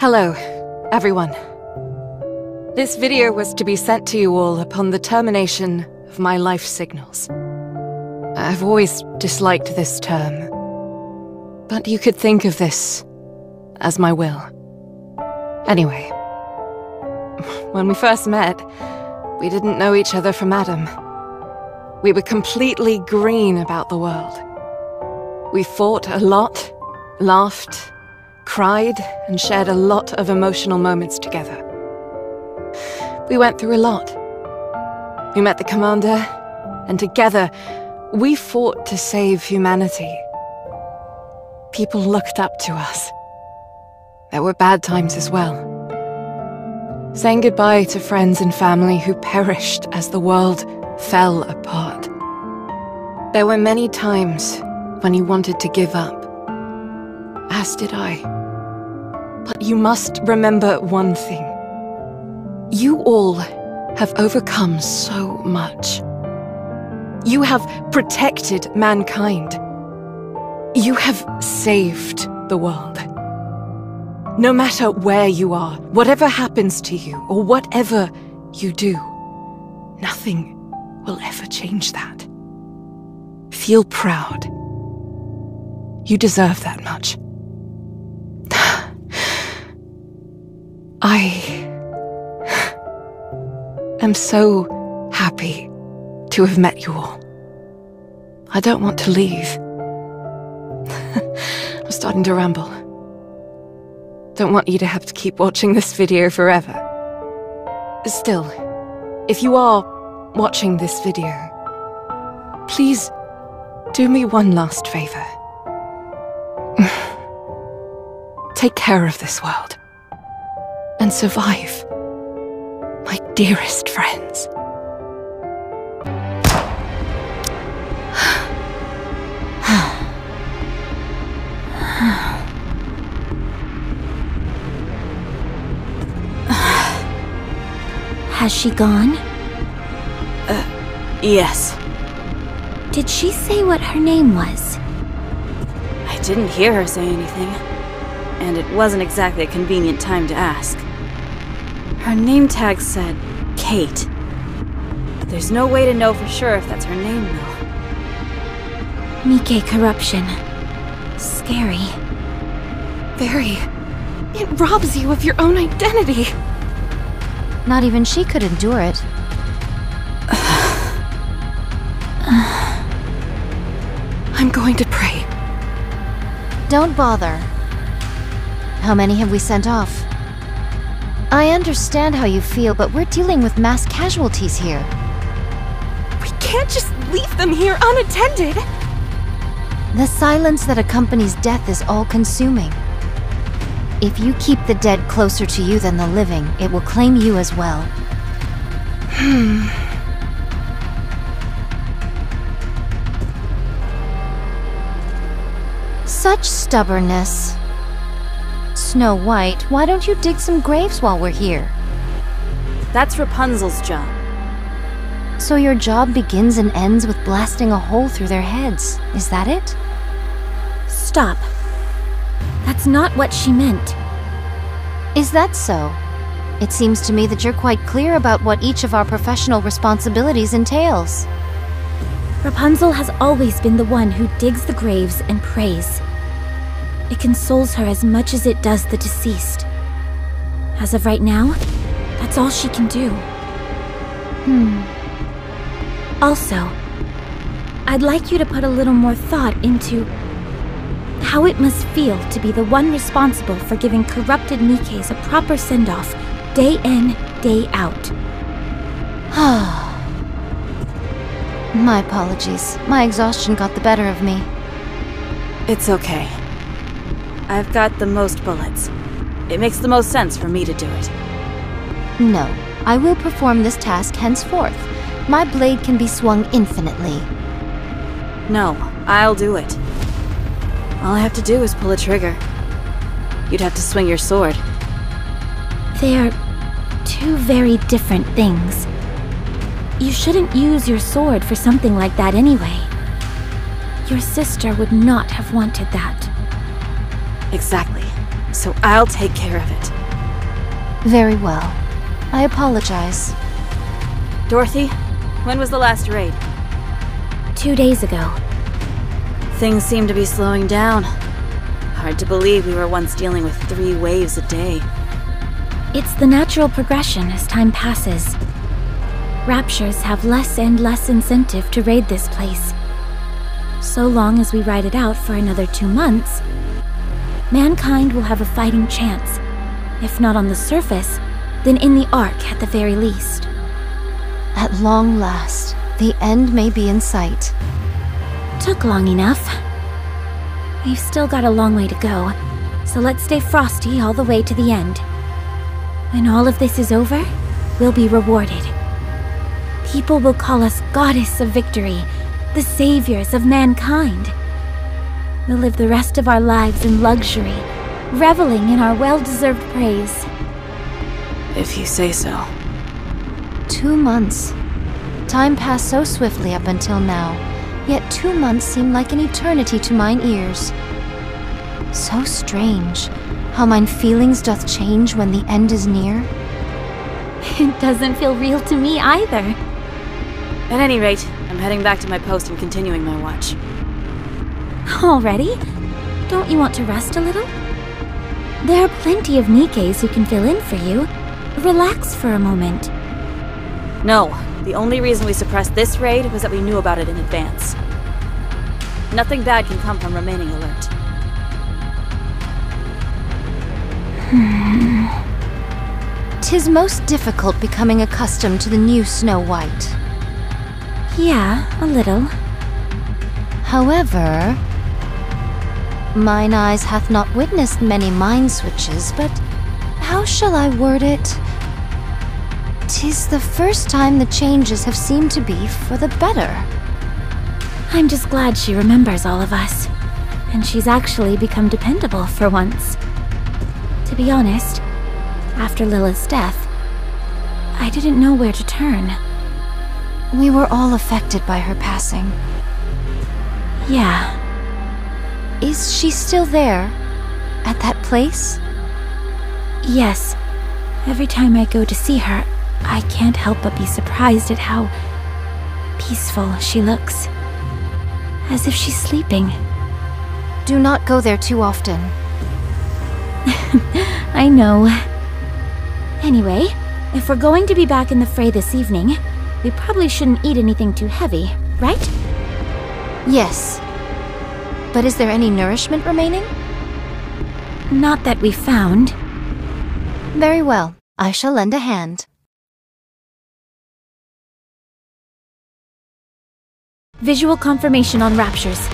Hello, everyone. This video was to be sent to you all upon the termination of my life signals. I've always disliked this term, but you could think of this as my will. Anyway, when we first met, we didn't know each other from Adam. We were completely green about the world. We fought a lot, laughed, cried, and shared a lot of emotional moments together. We went through a lot. We met the commander, and together, we fought to save humanity. People looked up to us. There were bad times as well. Saying goodbye to friends and family who perished as the world fell apart. There were many times when you wanted to give up, as did I. But you must remember one thing. You all have overcome so much. You have protected mankind. You have saved the world. No matter where you are, whatever happens to you, or whatever you do, nothing will ever change that. Feel proud. You deserve that much. I am so happy to have met you all. I don't want to leave. I'm starting to ramble. Don't want you to have to keep watching this video forever. Still, if you are watching this video, please do me one last favor. Take care of this world and survive, my dearest friends. Has she gone? Yes. Did she say what her name was? I didn't hear her say anything, and it wasn't exactly a convenient time to ask. Her name tag said Kate. There's no way to know for sure if that's her name, though. Nikke corruption. Scary. Very. It robs you of your own identity. Not even she could endure it. I'm going to pray. Don't bother. How many have we sent off? I understand how you feel, but we're dealing with mass casualties here. We can't just leave them here unattended. The silence that accompanies death is all-consuming. If you keep the dead closer to you than the living, it will claim you as well. Such stubbornness. Snow White, why don't you dig some graves while we're here? That's Rapunzel's job. So your job begins and ends with blasting a hole through their heads, is that it? Stop. That's not what she meant. Is that so? It seems to me that you're quite clear about what each of our professional responsibilities entails. Rapunzel has always been the one who digs the graves and prays. It consoles her as much as it does the deceased. As of right now, that's all she can do. Also, I'd like you to put a little more thought into how it must feel to be the one responsible for giving corrupted Nikkes a proper send-off, day in, day out. My apologies. My exhaustion got the better of me. It's okay. I've got the most bullets. It makes the most sense for me to do it. No, I will perform this task henceforth. My blade can be swung infinitely. No, I'll do it. All I have to do is pull a trigger. You'd have to swing your sword. They're two very different things. You shouldn't use your sword for something like that anyway. Your sister would not have wanted that. Exactly. so I'll take care of it. Very well. I apologize. Dorothy, when was the last raid? 2 days ago. Things seem to be slowing down. Hard to believe we were once dealing with 3 waves a day. It's the natural progression as time passes. Raptures have less and less incentive to raid this place. So long as we ride it out for another 2 months, mankind will have a fighting chance. If not on the surface, then in the Ark at the very least. At long last, the end may be in sight. Took long enough. We've still got a long way to go, so let's stay frosty all the way to the end. When all of this is over, we'll be rewarded. People will call us Goddess of Victory, the saviors of mankind. We'll live the rest of our lives in luxury, reveling in our well-deserved praise. If you say so. 2 months. Time passed so swiftly up until now, yet 2 months seem like an eternity to mine ears. So strange, how mine feelings doth change when the end is near. It doesn't feel real to me either. At any rate, I'm heading back to my post and continuing my watch. Already? Don't you want to rest a little? There are plenty of Nikkes who can fill in for you. Relax for a moment. No, the only reason we suppressed this raid was that we knew about it in advance. Nothing bad can come from remaining alert. Tis most difficult becoming accustomed to the new Snow White. Yeah, a little. However, mine eyes hath not witnessed many mind switches, but how shall I word it? 'Tis the first time the changes have seemed to be for the better. I'm just glad she remembers all of us. And she's actually become dependable for once. To be honest, after Lila's death, I didn't know where to turn. We were all affected by her passing. Yeah. Is she still there? At that place? Yes. Every time I go to see her, I can't help but be surprised at how peaceful she looks. As if she's sleeping. Do not go there too often. I know. Anyway, if we're going to be back in the fray this evening, we probably shouldn't eat anything too heavy, right? Yes. But is there any nourishment remaining? Not that we found. Very well. I shall lend a hand. Visual confirmation on Raptures.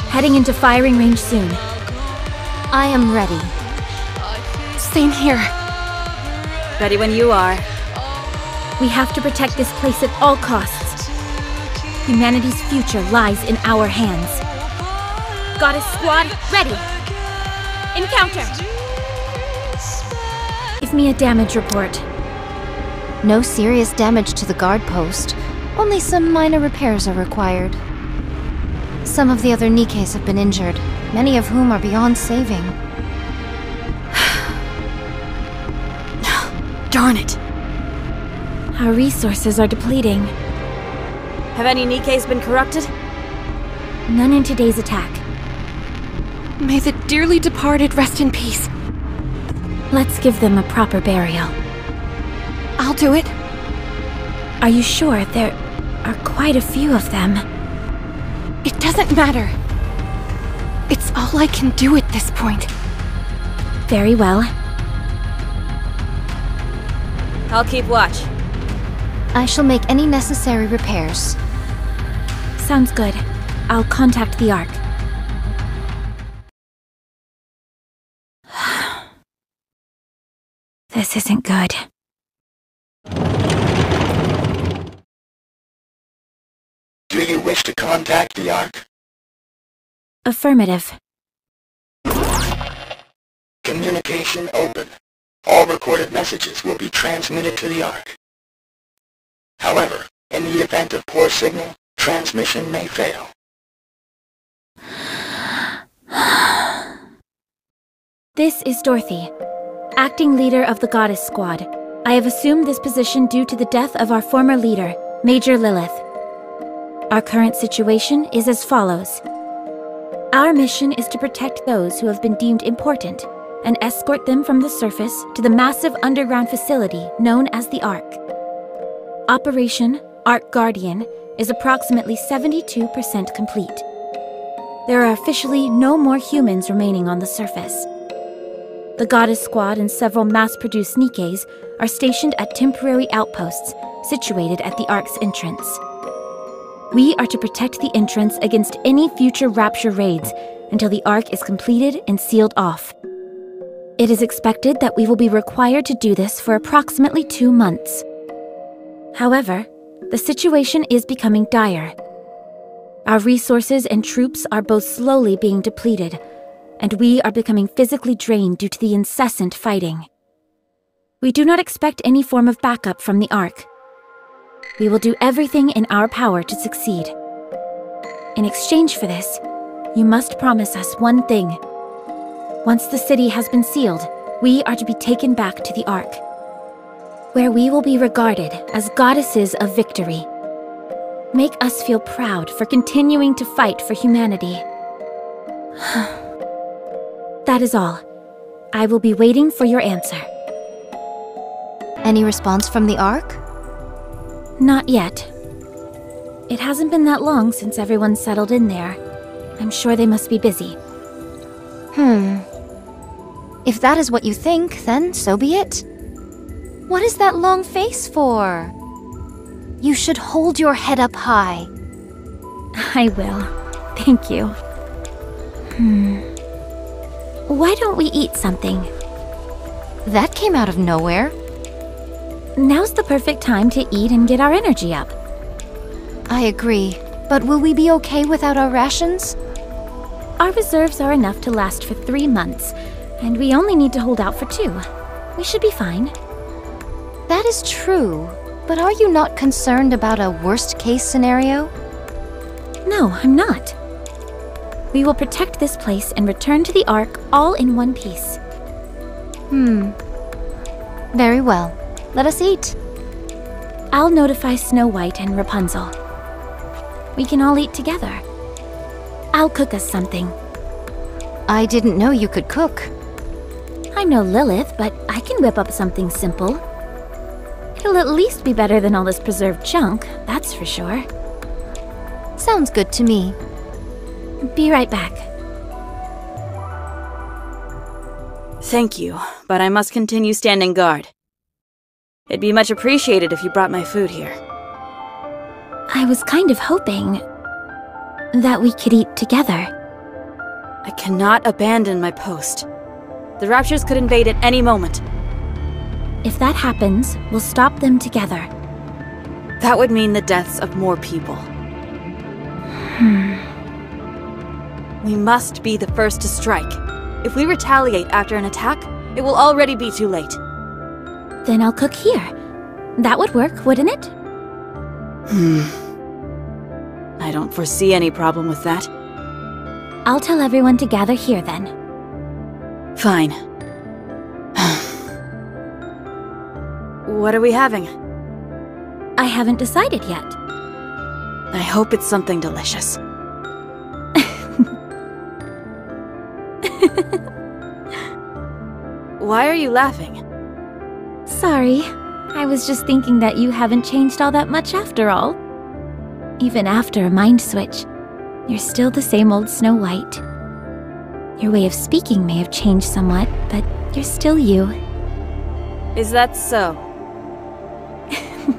Heading into firing range soon. I am ready. Same here. Ready when you are. We have to protect this place at all costs. Humanity's future lies in our hands. Goddess Squad, ready! Encounter! Give me a damage report. No serious damage to the guard post. Only some minor repairs are required. Some of the other Nikkes have been injured, many of whom are beyond saving. Darn it! Our resources are depleting. Have any Nikkes been corrupted? None in today's attack. May the dearly departed rest in peace. Let's give them a proper burial. I'll do it. Are you sure? There are quite a few of them. It doesn't matter. It's all I can do at this point. Very well. I'll keep watch. I shall make any necessary repairs. Sounds good. I'll contact the Ark. This isn't good. Do you wish to contact the Ark? Affirmative. Communication open. All recorded messages will be transmitted to the Ark. However, in the event of poor signal, transmission may fail. This is Dorothy, acting leader of the Goddess Squad. I have assumed this position due to the death of our former leader, Major Lilith. Our current situation is as follows. Our mission is to protect those who have been deemed important and escort them from the surface to the massive underground facility known as the Ark. Operation Ark Guardian is approximately 72% complete. There are officially no more humans remaining on the surface. The Goddess Squad and several mass-produced Nikkes are stationed at temporary outposts situated at the Ark's entrance. We are to protect the entrance against any future Rapture raids until the Ark is completed and sealed off. It is expected that we will be required to do this for approximately 2 months. However, the situation is becoming dire. Our resources and troops are both slowly being depleted, and we are becoming physically drained due to the incessant fighting. We do not expect any form of backup from the Ark. We will do everything in our power to succeed. In exchange for this, you must promise us one thing. Once the city has been sealed, we are to be taken back to the Ark, where we will be regarded as goddesses of victory. Make us feel proud for continuing to fight for humanity. That is all. I will be waiting for your answer. Any response from the Ark? Not yet. It hasn't been that long since everyone settled in there. I'm sure they must be busy. If that is what you think, then so be it. What is that long face for? You should hold your head up high. I will. Thank you. Why don't we eat something? That came out of nowhere. Now's the perfect time to eat and get our energy up. I agree, but will we be okay without our rations? Our reserves are enough to last for 3 months, and we only need to hold out for 2. We should be fine. That is true, but are you not concerned about a worst-case scenario? No, I'm not. We will protect this place and return to the Ark all in one piece. Very well. Let us eat. I'll notify Snow White and Rapunzel. We can all eat together. I'll cook us something. I didn't know you could cook. I'm no Lilith, but I can whip up something simple. It'll at least be better than all this preserved junk, that's for sure. Sounds good to me. Be right back. Thank you, but I must continue standing guard. It'd be much appreciated if you brought my food here. I was kind of hoping that we could eat together. I cannot abandon my post. The Raptures could invade at any moment. If that happens, we'll stop them together. That would mean the deaths of more people. We must be the first to strike. If we retaliate after an attack, it will already be too late. Then I'll cook here. That would work, wouldn't it? I don't foresee any problem with that. I'll tell everyone to gather here then. Fine. What are we having? I haven't decided yet. I hope it's something delicious. Why are you laughing? Sorry. I was just thinking that you haven't changed all that much after all. Even after a mind switch, you're still the same old Snow White. Your way of speaking may have changed somewhat, but you're still you. Is that so?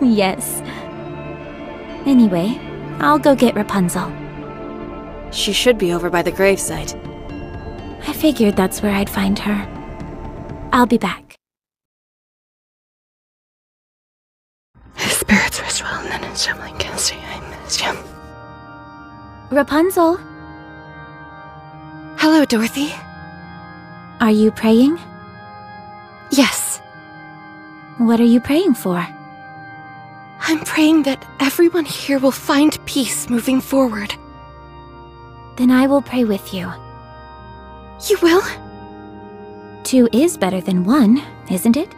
Yes. Anyway, I'll go get Rapunzel. She should be over by the gravesite. I figured that's where I'd find her. I'll be back. Spirits rest well, and then it's Emily Cassie. I miss you. Rapunzel, Hello, Dorothy. are you praying? Yes, What are you praying for? I'm praying that everyone here will find peace moving forward. Then I will pray with you. You will? 2 is better than 1, isn't it?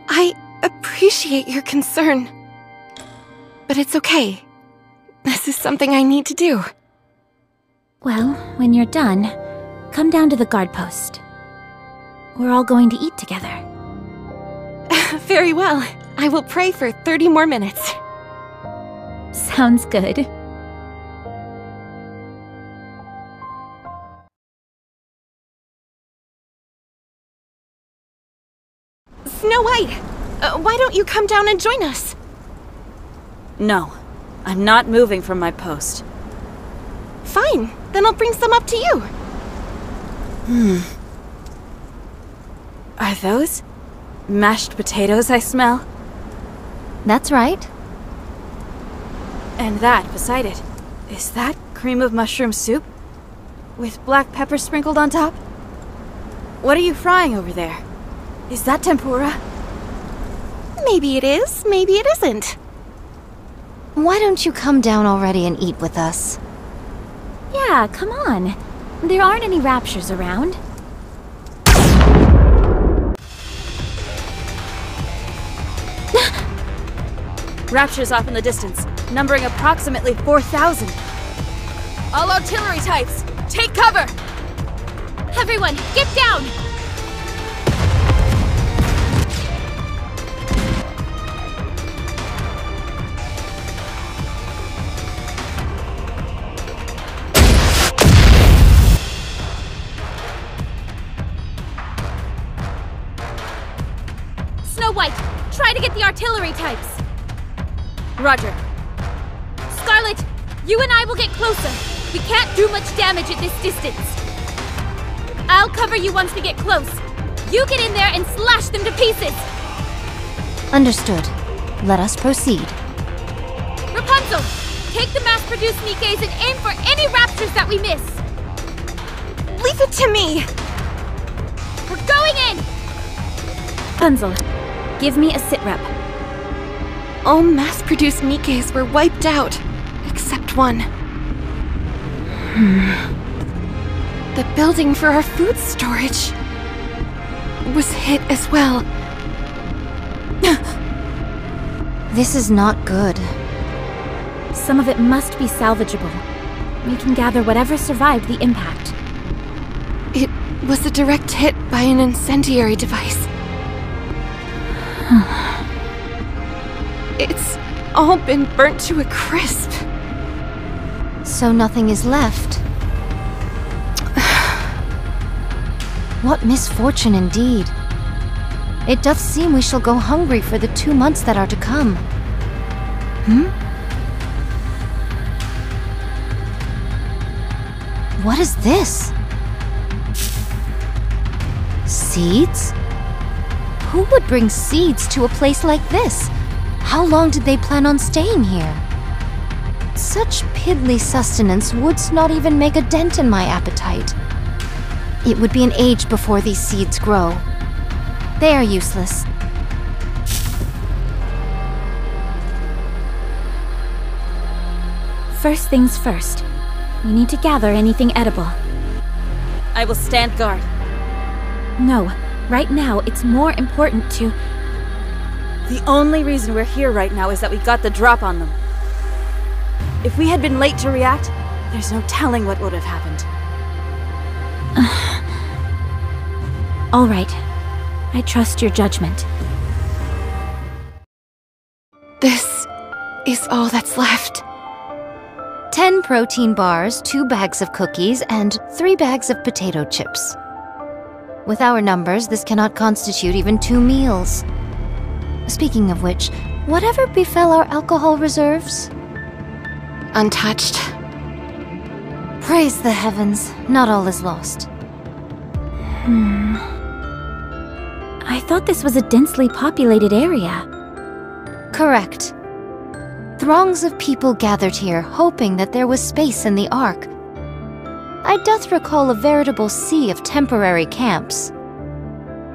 I appreciate your concern. But it's okay. This is something I need to do. Well, when you're done, come down to the guard post. We're all going to eat together. Very well. I will pray for 30 more minutes. Sounds good. Snow White! Why don't you come down and join us? No, I'm not moving from my post. Fine, then I'll bring some up to you. Are those mashed potatoes I smell? That's right. And that beside it, is that cream of mushroom soup? With black pepper sprinkled on top? What are you frying over there? Is that tempura? Maybe it is, maybe it isn't. Why don't you come down already and eat with us? Yeah, come on. There aren't any raptures around. Raptures off in the distance, numbering approximately 4,000. All artillery types, take cover! Everyone, get down! Snow White, try to get the artillery types. Roger. Scarlet, you and I will get closer. We can't do much damage at this distance. I'll cover you once we get close. You get in there and slash them to pieces. Understood. Let us proceed. Rapunzel, take the mass-produced Nikkes and aim for any raptors that we miss. Leave it to me! We're going in! Rapunzel, give me a sit rep. All mass-produced Nikkes were wiped out, except one. The building for our food storage was hit as well. This is not good. Some of it must be salvageable. We can gather whatever survived the impact. It was a direct hit by an incendiary device. It's all been burnt to a crisp. So nothing is left. What misfortune indeed. It doth seem we shall go hungry for the 2 months that are to come. What is this? Seeds? Who would bring seeds to a place like this? How long did they plan on staying here? Such piddly sustenance would not even make a dent in my appetite. It would be an age before these seeds grow. They are useless. First things first. We need to gather anything edible. I will stand guard. No, right now it's more important to... The only reason we're here right now is that we got the drop on them. If we had been late to react, there's no telling what would have happened. All right. I trust your judgment. This is all that's left. 10 protein bars, 2 bags of cookies, and 3 bags of potato chips. With our numbers, this cannot constitute even 2 meals. Speaking of which, whatever befell our alcohol reserves? Untouched. Praise the heavens, not all is lost. I thought this was a densely populated area. Correct. Throngs of people gathered here, hoping that there was space in the Ark. I doth recall a veritable sea of temporary camps.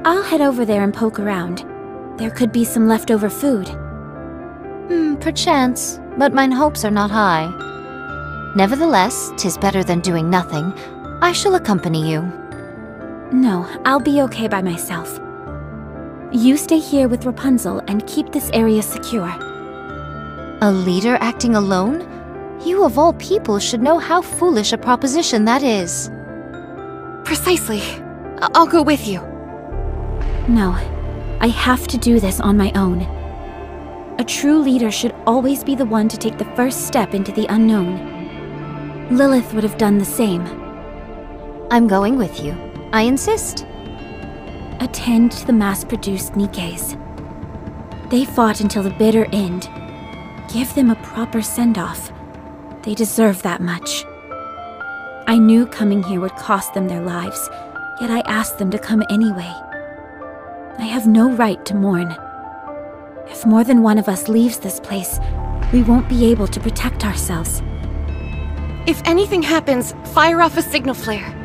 I'll head over there and poke around. There could be some leftover food. Perchance, but mine hopes are not high. Nevertheless, 'tis better than doing nothing. I shall accompany you. No, I'll be okay by myself. You stay here with Rapunzel and keep this area secure. A leader acting alone? You of all people should know how foolish a proposition that is. Precisely. I'll go with you. No, I have to do this on my own. A true leader should always be the one to take the first step into the unknown. Lilith would have done the same. I'm going with you. I insist. Attend to the mass-produced Nikkes. They fought until the bitter end. Give them a proper send-off. They deserve that much. I knew coming here would cost them their lives, yet I asked them to come anyway. I have no right to mourn. If more than one of us leaves this place, we won't be able to protect ourselves. If anything happens, fire off a signal flare.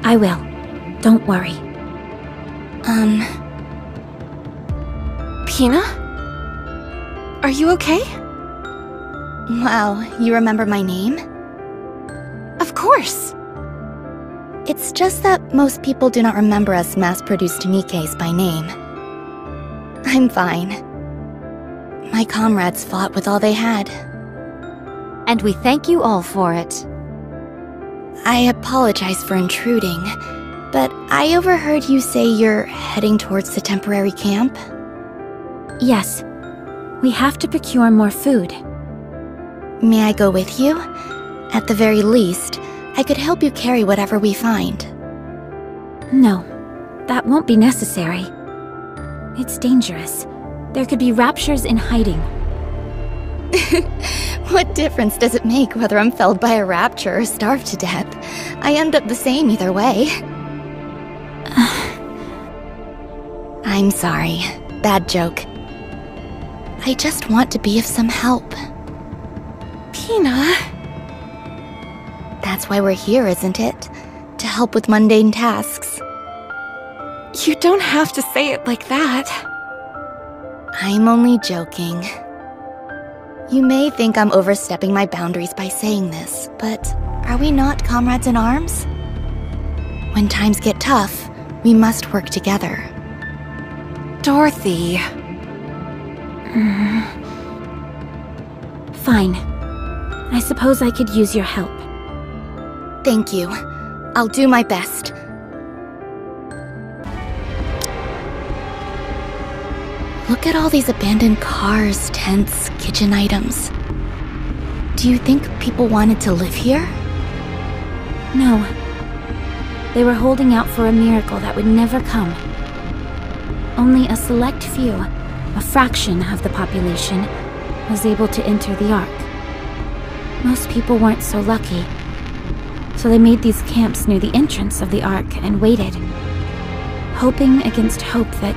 I will. Don't worry. Pina? Are you okay? Wow, you remember my name? Of course. It's just that most people do not remember us mass-produced Nikkes by name. I'm fine. My comrades fought with all they had. And we thank you all for it. I apologize for intruding, but I overheard you say you're heading towards the temporary camp? Yes. We have to procure more food. May I go with you? At the very least, I could help you carry whatever we find. No, that won't be necessary. It's dangerous. There could be raptures in hiding. What difference does it make whether I'm felled by a rapture or starved to death? I end up the same either way. I'm sorry. Bad joke. I just want to be of some help. Pina? That's why we're here, isn't it? To help with mundane tasks. You don't have to say it like that. I'm only joking. You may think I'm overstepping my boundaries by saying this, but are we not comrades in arms? When times get tough, we must work together. Dorothy. Fine. I suppose I could use your help. Thank you. I'll do my best. Look at all these abandoned cars, tents, kitchen items. Do you think people wanted to live here? No. They were holding out for a miracle that would never come. Only a select few, a fraction of the population, was able to enter the Ark. Most people weren't so lucky, so they made these camps near the entrance of the Ark and waited, hoping against hope that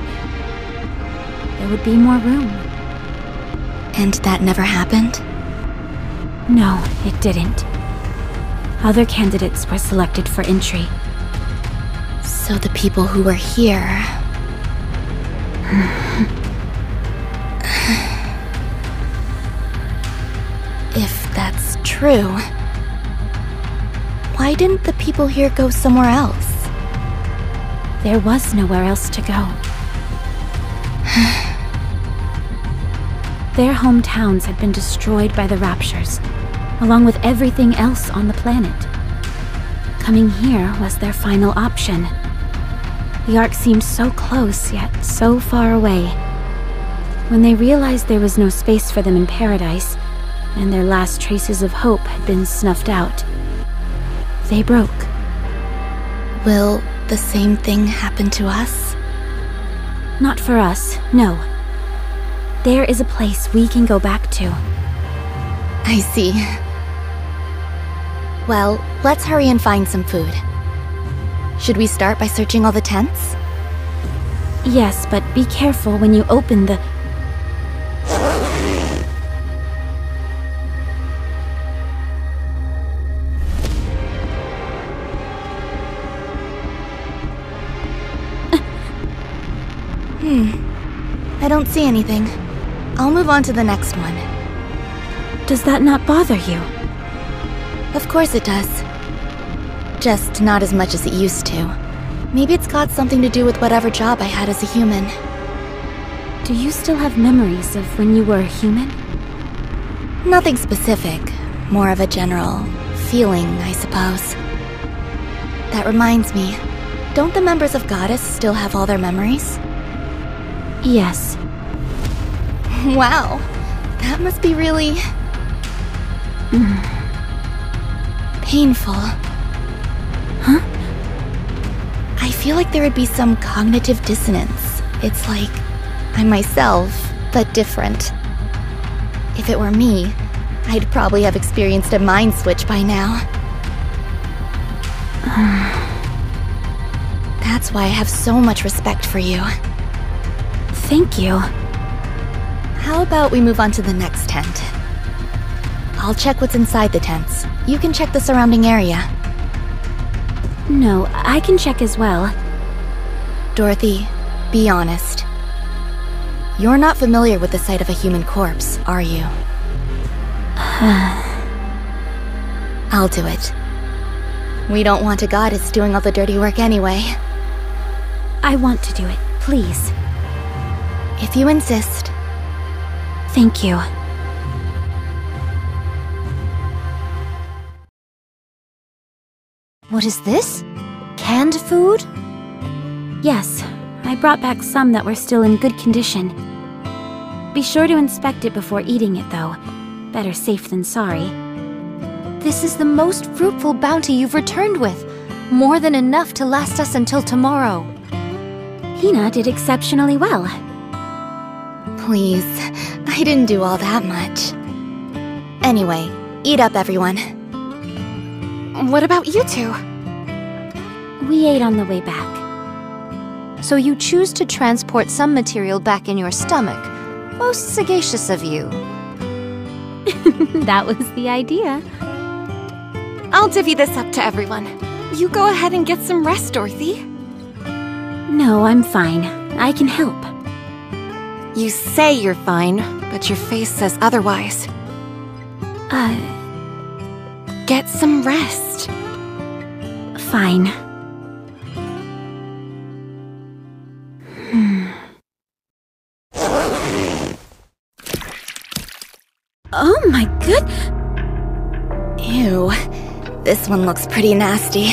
there would be more room. And that never happened? No, it didn't. Other candidates were selected for entry. So the people who were here... If that's true, why didn't the people here go somewhere else? There was nowhere else to go. Their hometowns had been destroyed by the raptures, along with everything else on the planet. Coming here was their final option. The Ark seemed so close, yet so far away. When they realized there was no space for them in paradise, and their last traces of hope had been snuffed out, they broke. Will the same thing happen to us? Not for us, no. There is a place we can go back to. I see. Well, let's hurry and find some food. Should we start by searching all the tents? Yes, but be careful when you open the... I don't see anything. I'll move on to the next one. Does that not bother you? Of course it does. Just not as much as it used to. Maybe it's got something to do with whatever job I had as a human. Do you still have memories of when you were a human? Nothing specific. More of a general feeling, I suppose. That reminds me, don't the members of Goddess still have all their memories? Yes. Wow, that must be really... painful. Huh? I feel like there would be some cognitive dissonance. It's like I'm myself, but different. If it were me, I'd probably have experienced a mind switch by now. That's why I have so much respect for you. Thank you. How about we move on to the next tent? I'll check what's inside the tents. You can check the surrounding area. No, I can check as well. Dorothy, be honest. You're not familiar with the sight of a human corpse, are you? I'll do it. We don't want a goddess doing all the dirty work anyway. I want to do it, please. If you insist. Thank you. What is this? Canned food? Yes, I brought back some that were still in good condition. Be sure to inspect it before eating it, though. Better safe than sorry. This is the most fruitful bounty you've returned with. More than enough to last us until tomorrow. Hina did exceptionally well. Please, I didn't do all that much. Anyway, eat up, everyone. What about you two? We ate on the way back. So you choose to transport some material back in your stomach. Most sagacious of you. That was the idea. I'll divvy this up to everyone. You go ahead and get some rest, Dorothy. No, I'm fine. I can help. You say you're fine, but your face says otherwise. Get some rest. Fine. Oh my good... Ew. This one looks pretty nasty.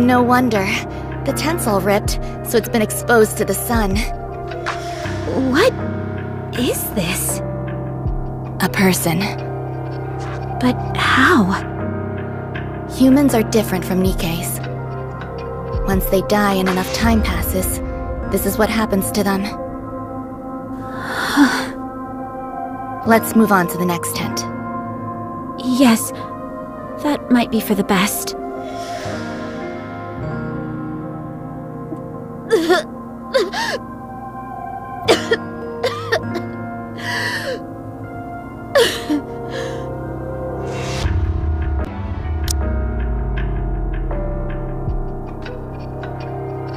No wonder. The tent's all ripped, so it's been exposed to the sun. What is this? A person. But how? Humans are different from Nikke's. Once they die and enough time passes, this is what happens to them. Let's move on to the next tent. Yes, that might be for the best.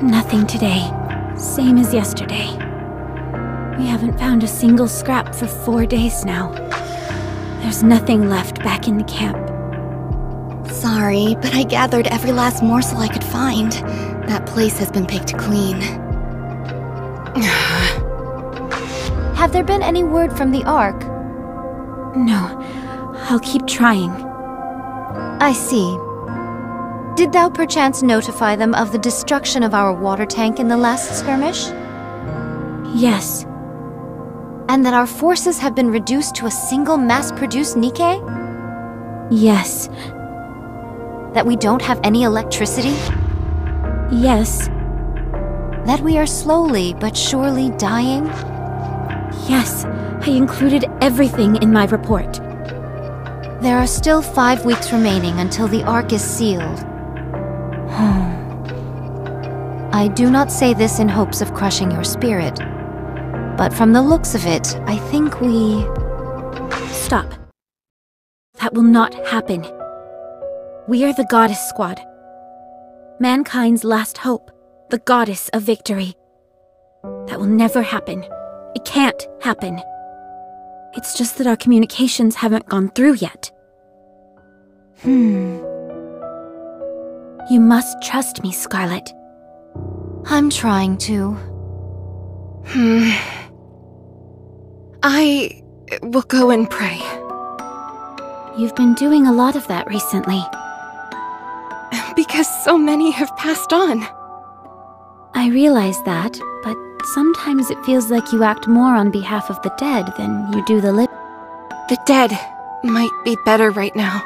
Nothing today. Same as yesterday. We haven't found a single scrap for 4 days now. There's nothing left back in the camp. Sorry, but I gathered every last morsel I could find. That place has been picked clean. Have there been any word from the Ark? No, I'll keep trying. I see. Did thou perchance notify them of the destruction of our water tank in the last skirmish? Yes. And that our forces have been reduced to a single mass-produced Nikke? Yes. That we don't have any electricity? Yes. That we are slowly but surely dying? Yes, I included everything in my report. There are still 5 weeks remaining until the Ark is sealed. I do not say this in hopes of crushing your spirit, but from the looks of it, I think we... Stop. That will not happen. We are the Goddess Squad. Mankind's last hope, the Goddess of Victory. That will never happen. It can't happen. It's just that our communications haven't gone through yet. You must trust me, Scarlet. I'm trying to. I will go and pray. You've been doing a lot of that recently. Because so many have passed on. I realize that, but sometimes it feels like you act more on behalf of the dead than you do the living. The dead might be better right now.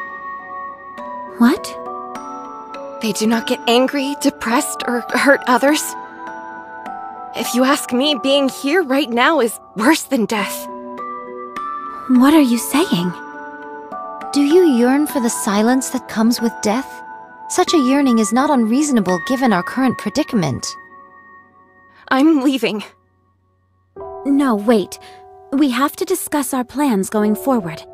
What? They do not get angry, depressed, or hurt others. If you ask me, being here right now is worse than death. What are you saying? Do you yearn for the silence that comes with death? Such a yearning is not unreasonable given our current predicament. I'm leaving. No, wait. We have to discuss our plans going forward.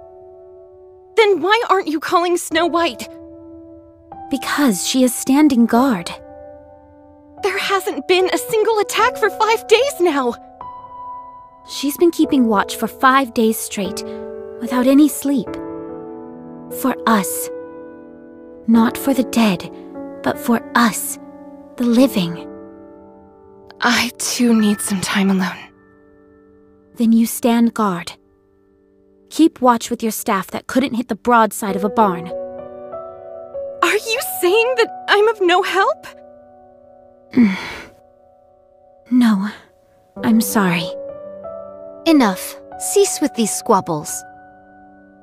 Then why aren't you calling Snow White? Because she is standing guard. There hasn't been a single attack for 5 days now! She's been keeping watch for 5 days straight, without any sleep. For us. Not for the dead, but for us, the living. I too need some time alone. Then you stand guard. Keep watch with your staff that couldn't hit the broadside of a barn. Are you saying that I'm of no help? No, I'm sorry. Enough. Cease with these squabbles.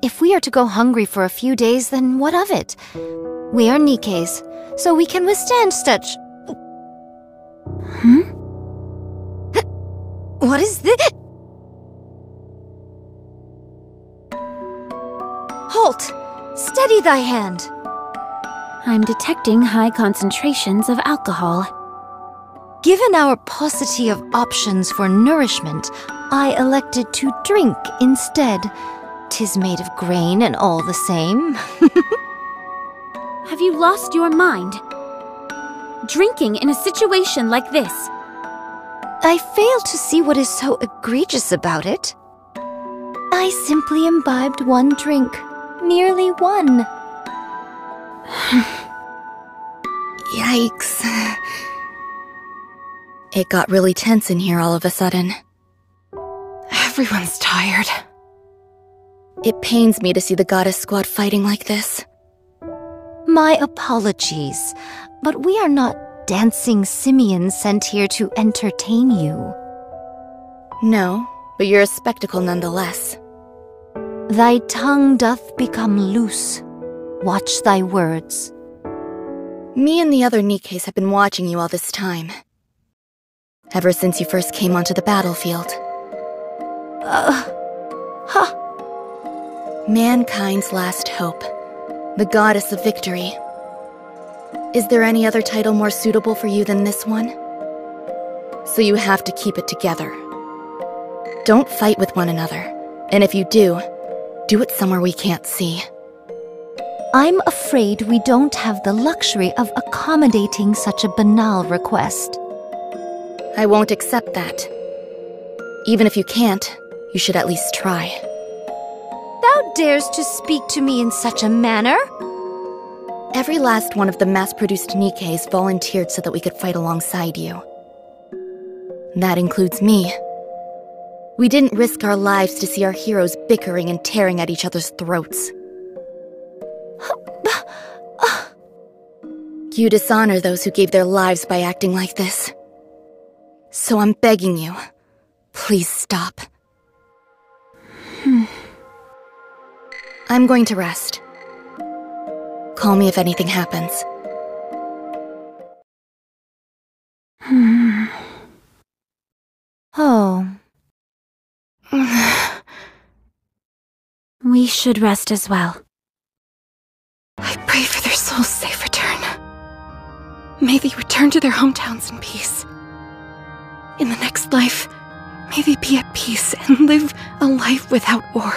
If we are to go hungry for a few days, then what of it? We are Nikkes, so we can withstand such... What is this? Halt! Steady thy hand! I'm detecting high concentrations of alcohol. Given our paucity of options for nourishment, I elected to drink instead. 'Tis made of grain and all the same. Have you lost your mind? Drinking in a situation like this? I fail to see what is so egregious about it. I simply imbibed one drink. Merely one. Yikes. It got really tense in here all of a sudden. Everyone's tired. It pains me to see the goddess squad fighting like this. My apologies, but we are not dancing simians sent here to entertain you. No, but you're a spectacle nonetheless. Thy tongue doth become loose. Watch thy words. Me and the other Nikkes have been watching you all this time. Ever since you first came onto the battlefield. Mankind's last hope. The goddess of victory. Is there any other title more suitable for you than this one? So you have to keep it together. Don't fight with one another. And if you do it somewhere we can't see. I'm afraid we don't have the luxury of accommodating such a banal request. I won't accept that. Even if you can't, you should at least try. Thou dares to speak to me in such a manner? Every last one of the mass-produced Nikkes volunteered so that we could fight alongside you. That includes me. We didn't risk our lives to see our heroes bickering and tearing at each other's throats. You dishonor those who gave their lives by acting like this. So I'm begging you, please stop. I'm going to rest. Call me if anything happens. Oh. We should rest as well. I pray for their souls' safe return. May they return to their hometowns in peace. In the next life, may they be at peace and live a life without war.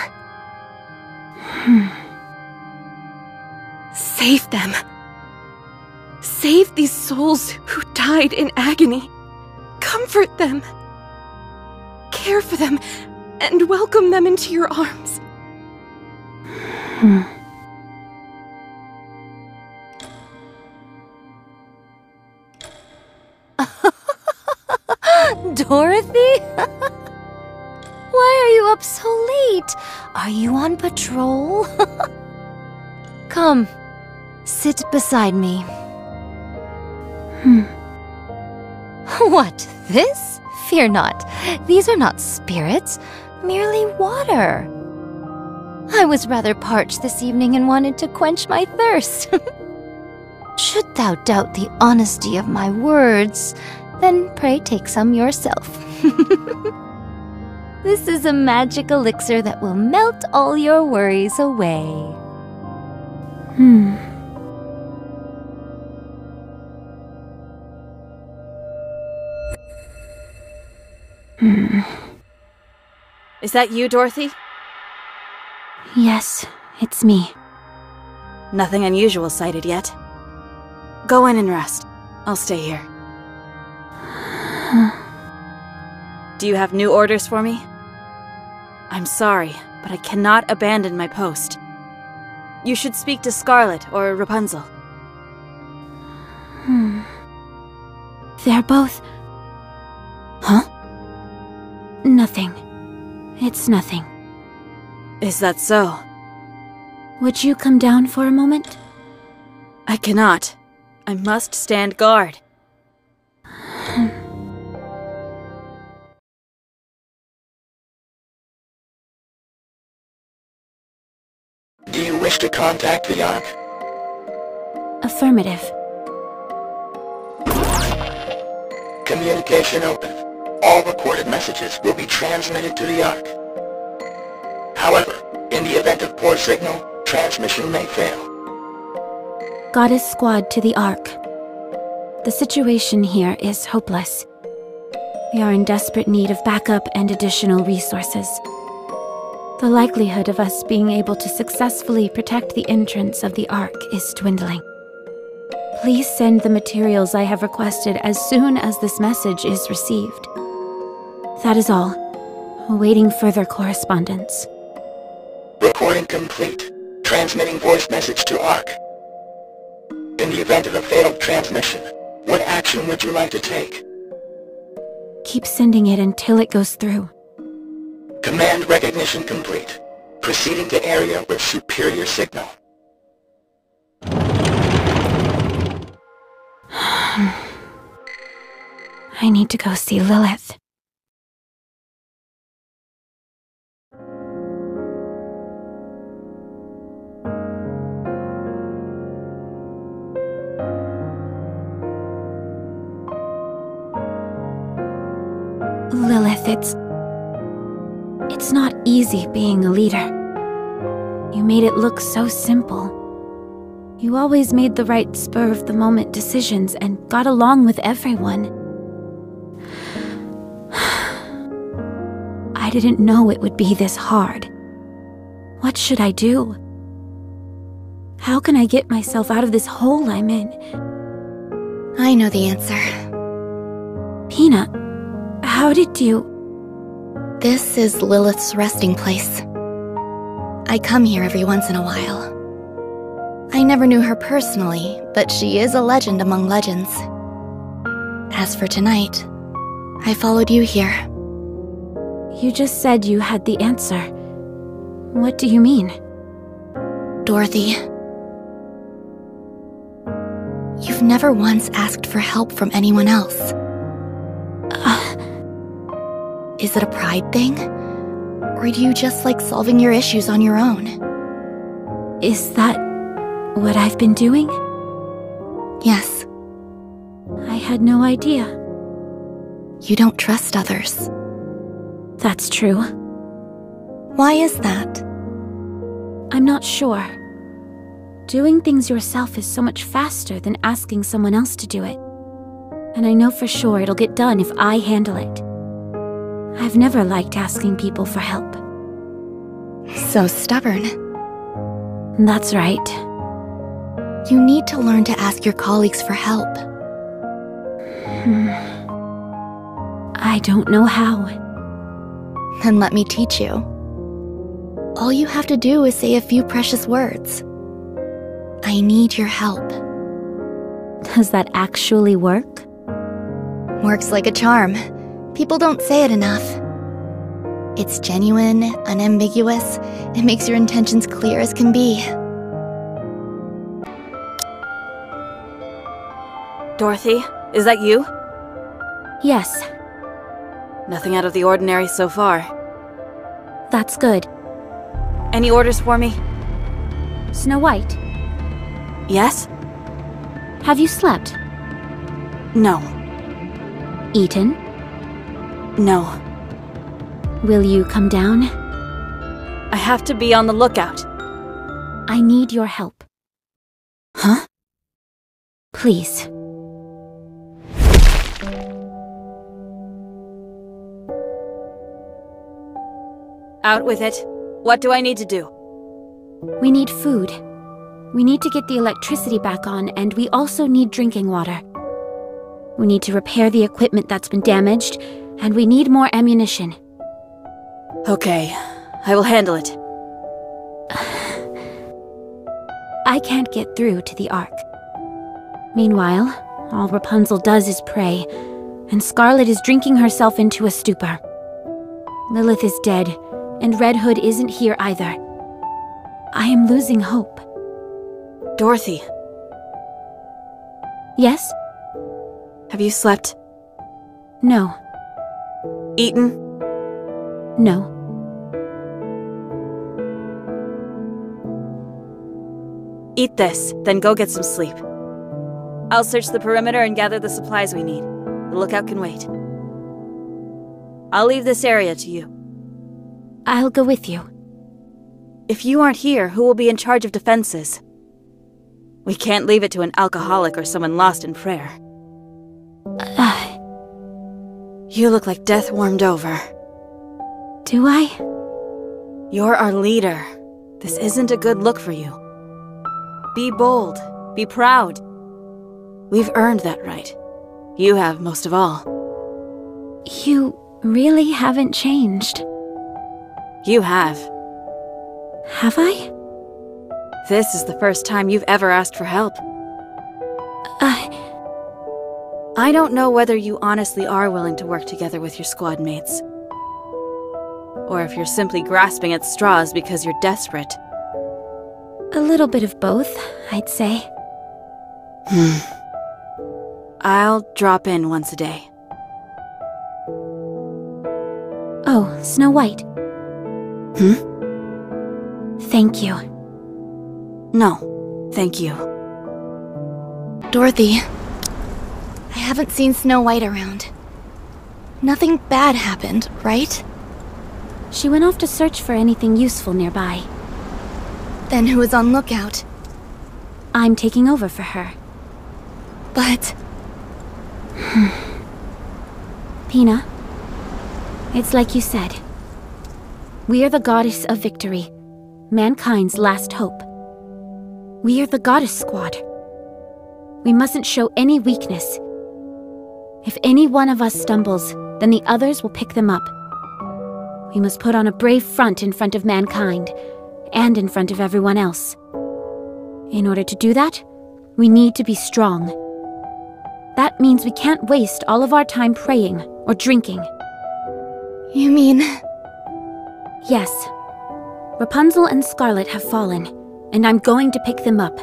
Save them. Save these souls who died in agony. Comfort them. Care for them and welcome them into your arms. Dorothy? Why are you up so late? Are you on patrol? Come, sit beside me. What, this? Fear not. These are not spirits, merely water. I was rather parched this evening and wanted to quench my thirst. Should thou doubt the honesty of my words, then pray take some yourself. This is a magic elixir that will melt all your worries away. Is that you, Dorothy? Yes, it's me. Nothing unusual sighted yet. Go in and rest. I'll stay here. Do you have new orders for me? I'm sorry, but I cannot abandon my post. You should speak to Scarlet or Rapunzel. They're both... Huh? Nothing. It's nothing. Is that so? Would you come down for a moment? I cannot. I must stand guard. Do you wish to contact the Ark? Affirmative. Communication open. All recorded messages will be transmitted to the Ark. However, in the event of poor signal, transmission may fail. Goddess Squad to the Ark. The situation here is hopeless. We are in desperate need of backup and additional resources. The likelihood of us being able to successfully protect the entrance of the Ark is dwindling. Please send the materials I have requested as soon as this message is received. That is all. Awaiting further correspondence. Recording complete. Transmitting voice message to Ark. In the event of a failed transmission, what action would you like to take? Keep sending it until it goes through. Command recognition complete. Proceeding to area with superior signal. I need to go see Lilith. Lilith, it's not easy being a leader. You made it look so simple. You always made the right spur-of-the-moment decisions and got along with everyone. I didn't know it would be this hard. What should I do? How can I get myself out of this hole I'm in? I know the answer. Peanut, how did you... This is Lilith's resting place. I come here every once in a while. I never knew her personally, but she is a legend among legends. As for tonight, I followed you here. You just said you had the answer. What do you mean? Dorothy, you've never once asked for help from anyone else. Is it a pride thing? Or do you just like solving your issues on your own? Is that what I've been doing? Yes. I had no idea. You don't trust others. That's true. Why is that? I'm not sure. Doing things yourself is so much faster than asking someone else to do it. And I know for sure it'll get done if I handle it. I've never liked asking people for help. So stubborn. That's right. You need to learn to ask your colleagues for help. I don't know how. Then let me teach you. All you have to do is say a few precious words. I need your help. Does that actually work? Works like a charm. People don't say it enough. It's genuine, unambiguous. It makes your intentions clear as can be. Dorothy, is that you? Yes, Nothing out of the ordinary so far. that's good. Any orders for me? Snow White, Yes? have you slept? No. Eaten? No. Will you come down? I have to be on the lookout. I need your help. Huh? Please. Out with it. What do I need to do? We need food. We need to get the electricity back on, and we also need drinking water. We need to repair the equipment that's been damaged, and we need more ammunition. Okay, I will handle it. I can't get through to the Ark. Meanwhile, all Rapunzel does is pray, and Scarlet is drinking herself into a stupor. Lilith is dead, and Red Hood isn't here either. I am losing hope. Dorothy, Yes? have you slept? No. Eaten? No. Eat this, then go get some sleep. I'll search the perimeter and gather the supplies we need. The lookout can wait. I'll leave this area to you. I'll go with you. If you aren't here, who will be in charge of defenses? We can't leave it to an alcoholic or someone lost in prayer. You look like death warmed over. Do I? You're our leader. This isn't a good look for you. Be bold. Be proud. We've earned that right. You have most of all. You really haven't changed. You have. Have I? This is the first time you've ever asked for help. I don't know whether you honestly are willing to work together with your squad mates. Or if you're simply grasping at straws because you're desperate. A little bit of both, I'd say. I'll drop in once a day. Oh, Snow White. Thank you. No, thank you. Dorothy, I haven't seen Snow White around. Nothing bad happened, right? She went off to search for anything useful nearby. Then who was on lookout? I'm taking over for her. But Pina, it's like you said. We are the goddess of victory, mankind's last hope. We are the goddess squad. We mustn't show any weakness. If any one of us stumbles, then the others will pick them up. We must put on a brave front in front of mankind, and in front of everyone else. In order to do that, we need to be strong. That means we can't waste all of our time praying or drinking. you mean... Yes. Rapunzel and Scarlet have fallen, and I'm going to pick them up.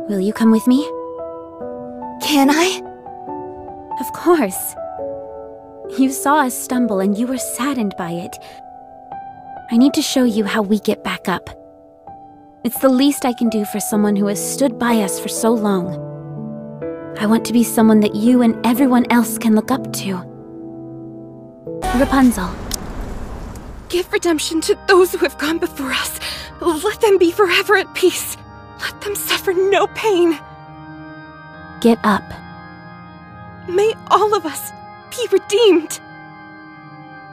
Will you come with me? Can I? Of course. You saw us stumble and you were saddened by it. I need to show you how we get back up. It's the least I can do for someone who has stood by us for so long. I want to be someone that you and everyone else can look up to. Rapunzel. Give redemption to those who have gone before us. Let them be forever at peace. Let them suffer no pain. Get up. May all of us be redeemed.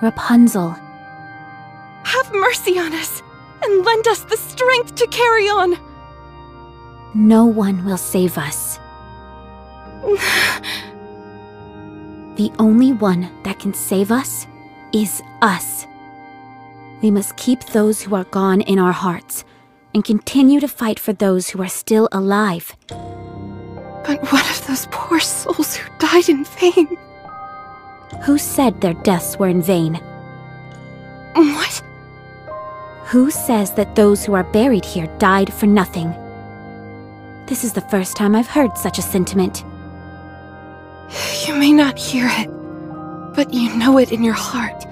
Rapunzel. Have mercy on us and lend us the strength to carry on. No one will save us. The only one that can save us is us. We must keep those who are gone in our hearts and continue to fight for those who are still alive. But what of those poor souls who died in vain? Who said their deaths were in vain? What? Who says that those who are buried here died for nothing? This is the first time I've heard such a sentiment. You may not hear it, but you know it in your heart.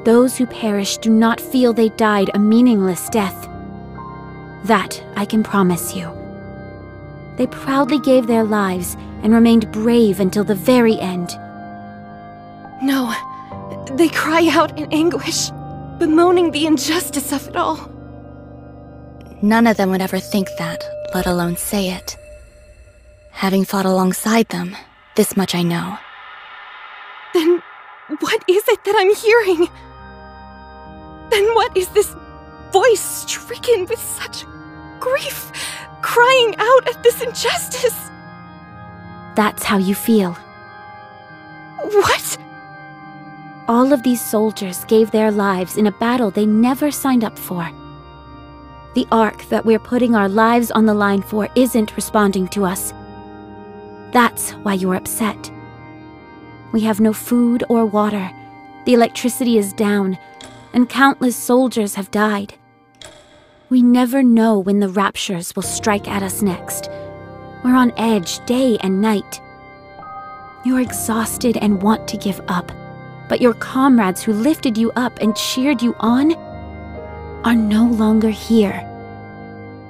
Those who perish do not feel they died a meaningless death. That I can promise you. They proudly gave their lives and remained brave until the very end. No, they cry out in anguish, bemoaning the injustice of it all. None of them would ever think that, let alone say it. Having fought alongside them, this much I know. Then what is it that I'm hearing? Then what is this voice stricken with such grief, crying out at this injustice? That's how you feel. What? All of these soldiers gave their lives in a battle they never signed up for. The Ark that we're putting our lives on the line for isn't responding to us. That's why you're upset. We have no food or water, the electricity is down, and countless soldiers have died. We never know when the raptures will strike at us next. We're on edge day and night. You're exhausted and want to give up, but your comrades who lifted you up and cheered you on are no longer here.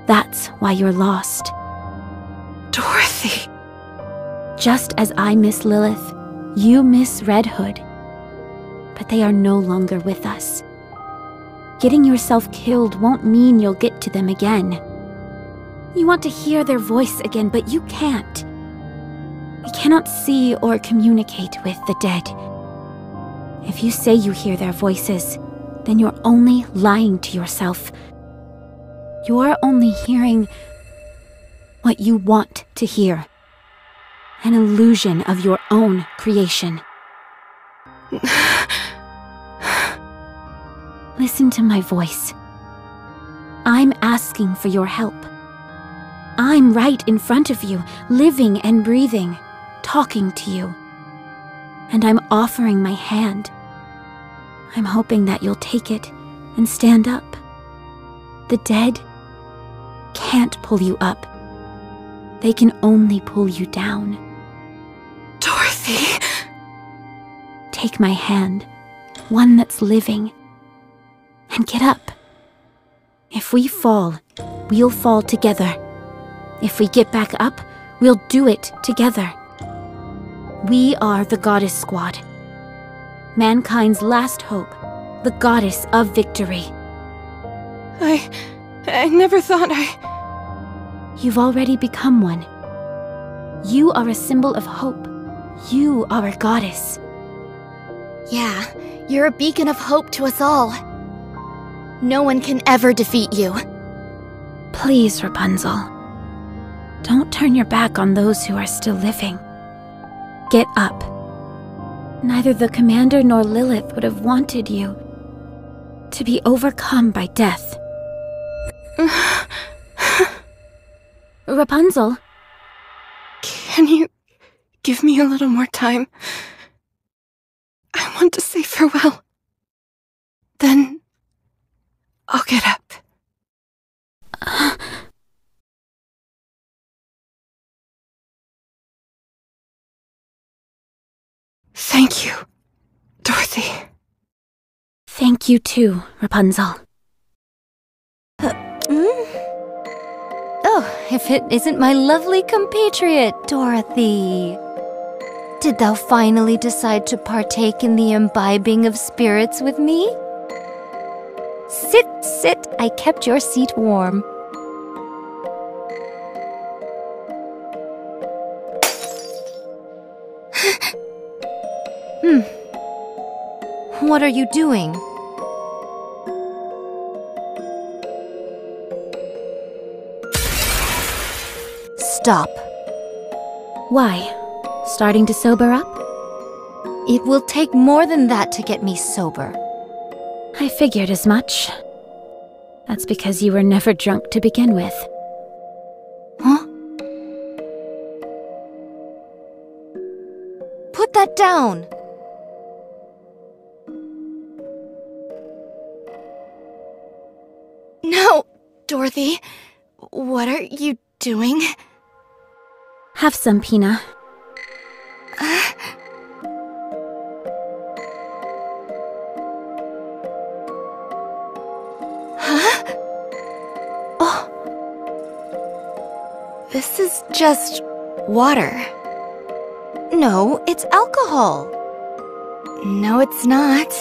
That's why you're lost. Dorothy. Just as I miss Lilith, you miss Red Hood. But they are no longer with us. Getting yourself killed won't mean you'll get to them again. You want to hear their voice again, but you can't. We cannot see or communicate with the dead. If you say you hear their voices, then you're only lying to yourself. You're only hearing what you want to hear. An illusion of your own creation. Listen to my voice. I'm asking for your help. I'm right in front of you, living and breathing, talking to you. And I'm offering my hand. I'm hoping that you'll take it and stand up. The dead can't pull you up. They can only pull you down. Dorothy! Take my hand, one that's living, and get up. If we fall, we'll fall together. If we get back up, we'll do it together. We are the Goddess Squad. Mankind's last hope, the Goddess of Victory. I never thought I... You've already become one. You are a symbol of hope. You are a goddess. Yeah, you're a beacon of hope to us all. No one can ever defeat you. Please, Rapunzel. Don't turn your back on those who are still living. Get up. Neither the commander nor Lilith would have wanted you to be overcome by death. Rapunzel? Can you give me a little more time? I want to say farewell. Then I'll get up. Thank you, Dorothy. Thank you too, Rapunzel. Oh, if it isn't my lovely compatriot, Dorothy. Did thou finally decide to partake in the imbibing of spirits with me? Sit, sit, I kept your seat warm. What are you doing? Stop. Why? Starting to sober up? It will take more than that to get me sober. I figured as much. That's because you were never drunk to begin with. Huh? Put that down! Dorothy, what are you doing? Have some, Pina. Huh? Oh. This is just water. No, it's alcohol. No, it's not.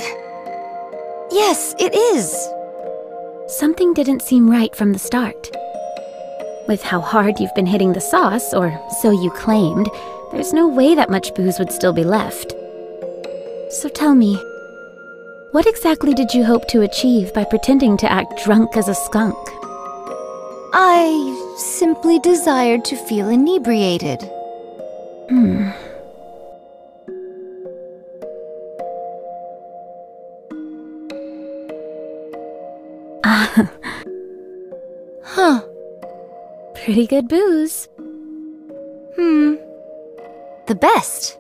Yes, it is. Something didn't seem right from the start. With how hard you've been hitting the sauce, or so you claimed, there's no way that much booze would still be left. So tell me, what exactly did you hope to achieve by pretending to act drunk as a skunk? I simply desired to feel inebriated. Huh. Pretty good booze. The best.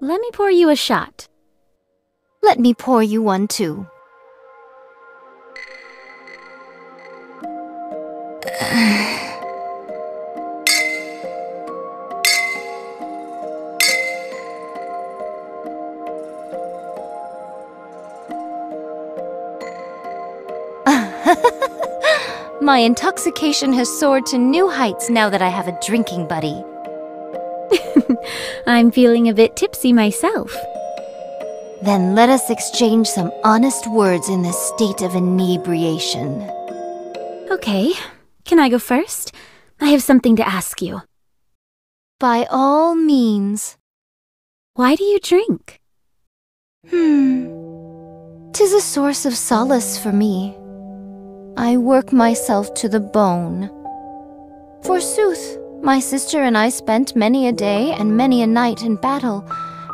Let me pour you a shot. Let me pour you one too. My intoxication has soared to new heights now that I have a drinking buddy. I'm feeling a bit tipsy myself. Then let us exchange some honest words in this state of inebriation. Okay, can I go first? I have something to ask you. By all means. Why do you drink? 'Tis a source of solace for me. I work myself to the bone. Forsooth, my sister and I spent many a day and many a night in battle,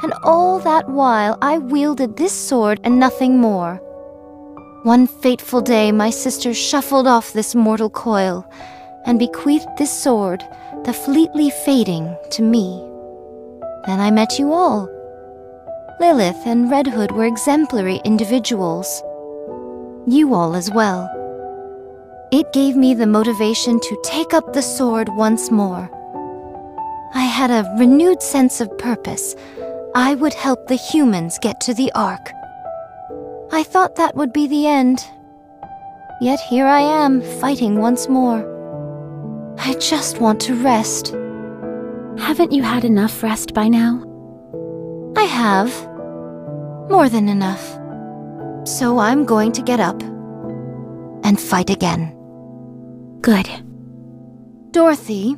and all that while I wielded this sword and nothing more. One fateful day my sister shuffled off this mortal coil, and bequeathed this sword, the fleetly fading, to me. Then I met you all. Lilith and Red Hood were exemplary individuals. You all as well. It gave me the motivation to take up the sword once more. I had a renewed sense of purpose. I would help the humans get to the Ark. I thought that would be the end. Yet here I am, fighting once more. I just want to rest. Haven't you had enough rest by now? I have. More than enough. So I'm going to get up and fight again. Good. Dorothy?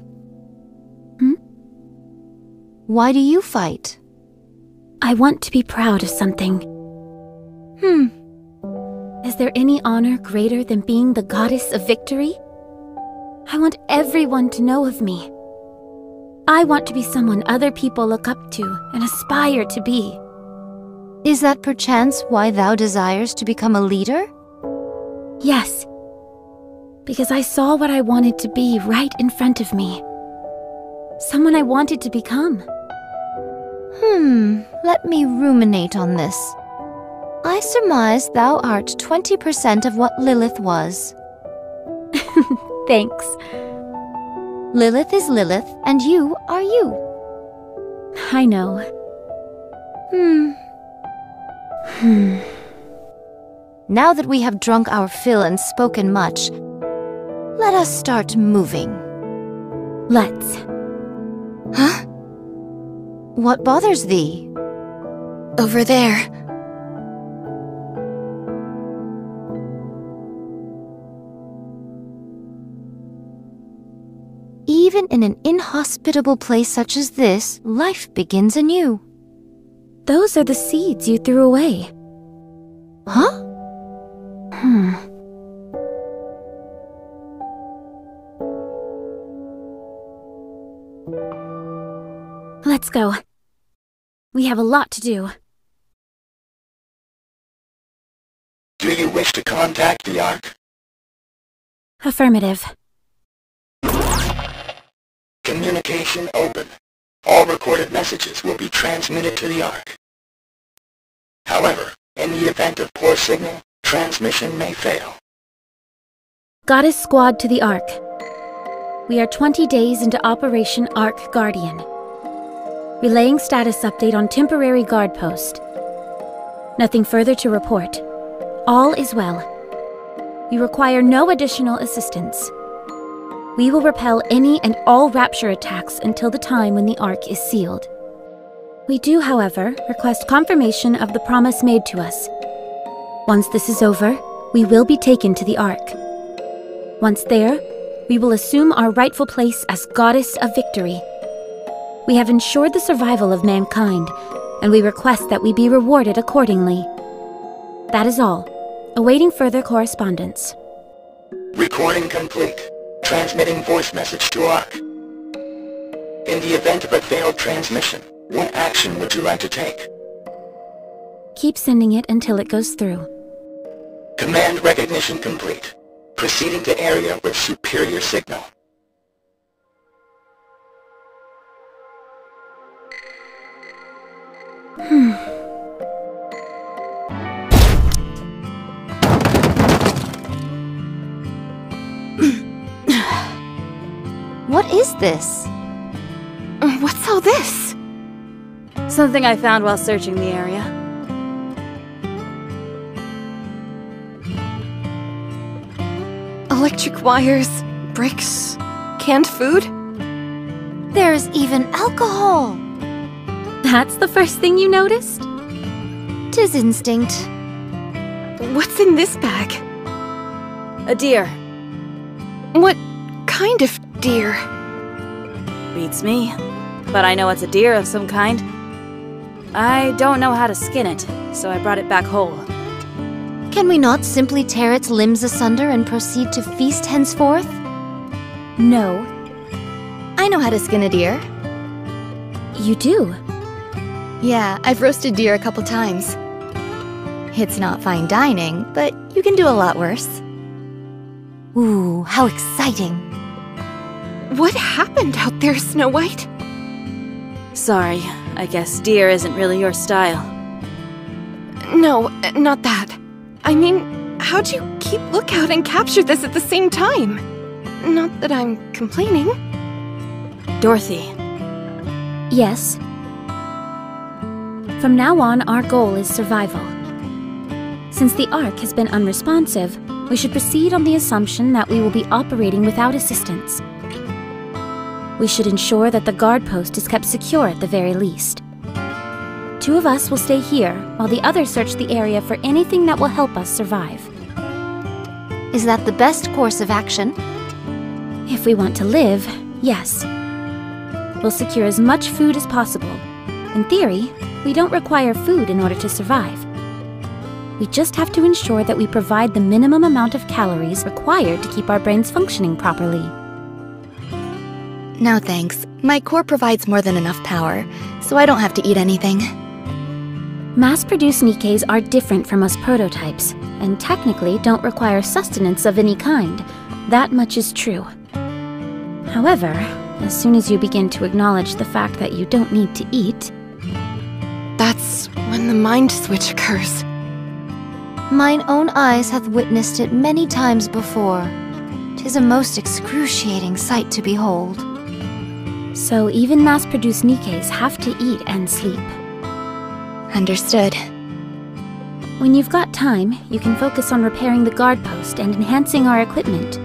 Why do you fight? I want to be proud of something. Is there any honor greater than being the goddess of victory? I want everyone to know of me. I want to be someone other people look up to and aspire to be. Is that perchance why thou desires to become a leader? Yes. Because I saw what I wanted to be right in front of me. Someone I wanted to become. Let me ruminate on this. I surmise thou art 20% of what Lilith was. Thanks. Lilith is Lilith, and you are you. I know. Now that we have drunk our fill and spoken much, let us start moving. Let's. Huh? What bothers thee? Over there. Even in an inhospitable place such as this, life begins anew. Those are the seeds you threw away. Huh? Let's go. We have a lot to do. Do you wish to contact the Ark? Affirmative. Communication open. All recorded messages will be transmitted to the Ark. However, in the event of poor signal, transmission may fail. Goddess Squad to the Ark. We are 20 days into Operation Ark Guardian. Relaying status update on temporary guard post. Nothing further to report. All is well. We require no additional assistance. We will repel any and all Rapture attacks until the time when the Ark is sealed. We do, however, request confirmation of the promise made to us. Once this is over, we will be taken to the Ark. Once there, we will assume our rightful place as Goddess of Victory. We have ensured the survival of mankind, and we request that we be rewarded accordingly. That is all. Awaiting further correspondence. Recording complete. Transmitting voice message to ARC. In the event of a failed transmission, what action would you like to take? Keep sending it until it goes through. Command recognition complete. Proceeding to area with superior signal. What is this? What's all this? Something I found while searching the area. Electric wires, bricks, canned food? There's even alcohol! That's the first thing you noticed? 'Tis instinct. What's in this bag? A deer. What kind of deer? Beats me. But I know it's a deer of some kind. I don't know how to skin it, so I brought it back whole. Can we not simply tear its limbs asunder and proceed to feast henceforth? No. I know how to skin a deer. You do? Yeah, I've roasted deer a couple times. It's not fine dining, but you can do a lot worse. Ooh, how exciting! What happened out there, Snow White? Sorry, I guess deer isn't really your style. No, not that. I mean, how'd you keep lookout and capture this at the same time? Not that I'm complaining. Dorothy. Yes. From now on, our goal is survival. Since the Ark has been unresponsive, we should proceed on the assumption that we will be operating without assistance. We should ensure that the guard post is kept secure at the very least. 2 of us will stay here, while the others search the area for anything that will help us survive. Is that the best course of action? If we want to live, yes. We'll secure as much food as possible. In theory, we don't require food in order to survive. We just have to ensure that we provide the minimum amount of calories required to keep our brains functioning properly. No thanks. My core provides more than enough power, so I don't have to eat anything. Mass-produced Nikkes are different from us prototypes, and technically don't require sustenance of any kind. That much is true. However, as soon as you begin to acknowledge the fact that you don't need to eat, That's when the mind switch occurs. Mine own eyes hath witnessed it many times before. 'Tis a most excruciating sight to behold. so even mass-produced Nikkes have to eat and sleep. Understood. When you've got time, you can focus on repairing the guard post and enhancing our equipment.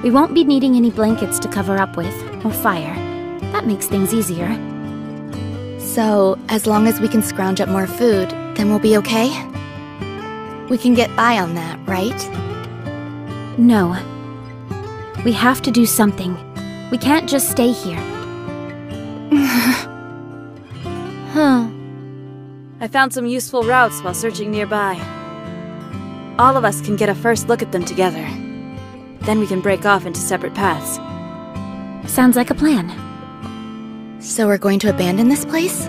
We won't be needing any blankets to cover up with, or fire. That makes things easier. So, as long as we can scrounge up more food, then we'll be okay? We can get by on that, right? No. We have to do something. We can't just stay here. Huh. I found some useful routes while searching nearby. All of us can get a first look at them together. Then we can break off into separate paths. Sounds like a plan. So we're going to abandon this place?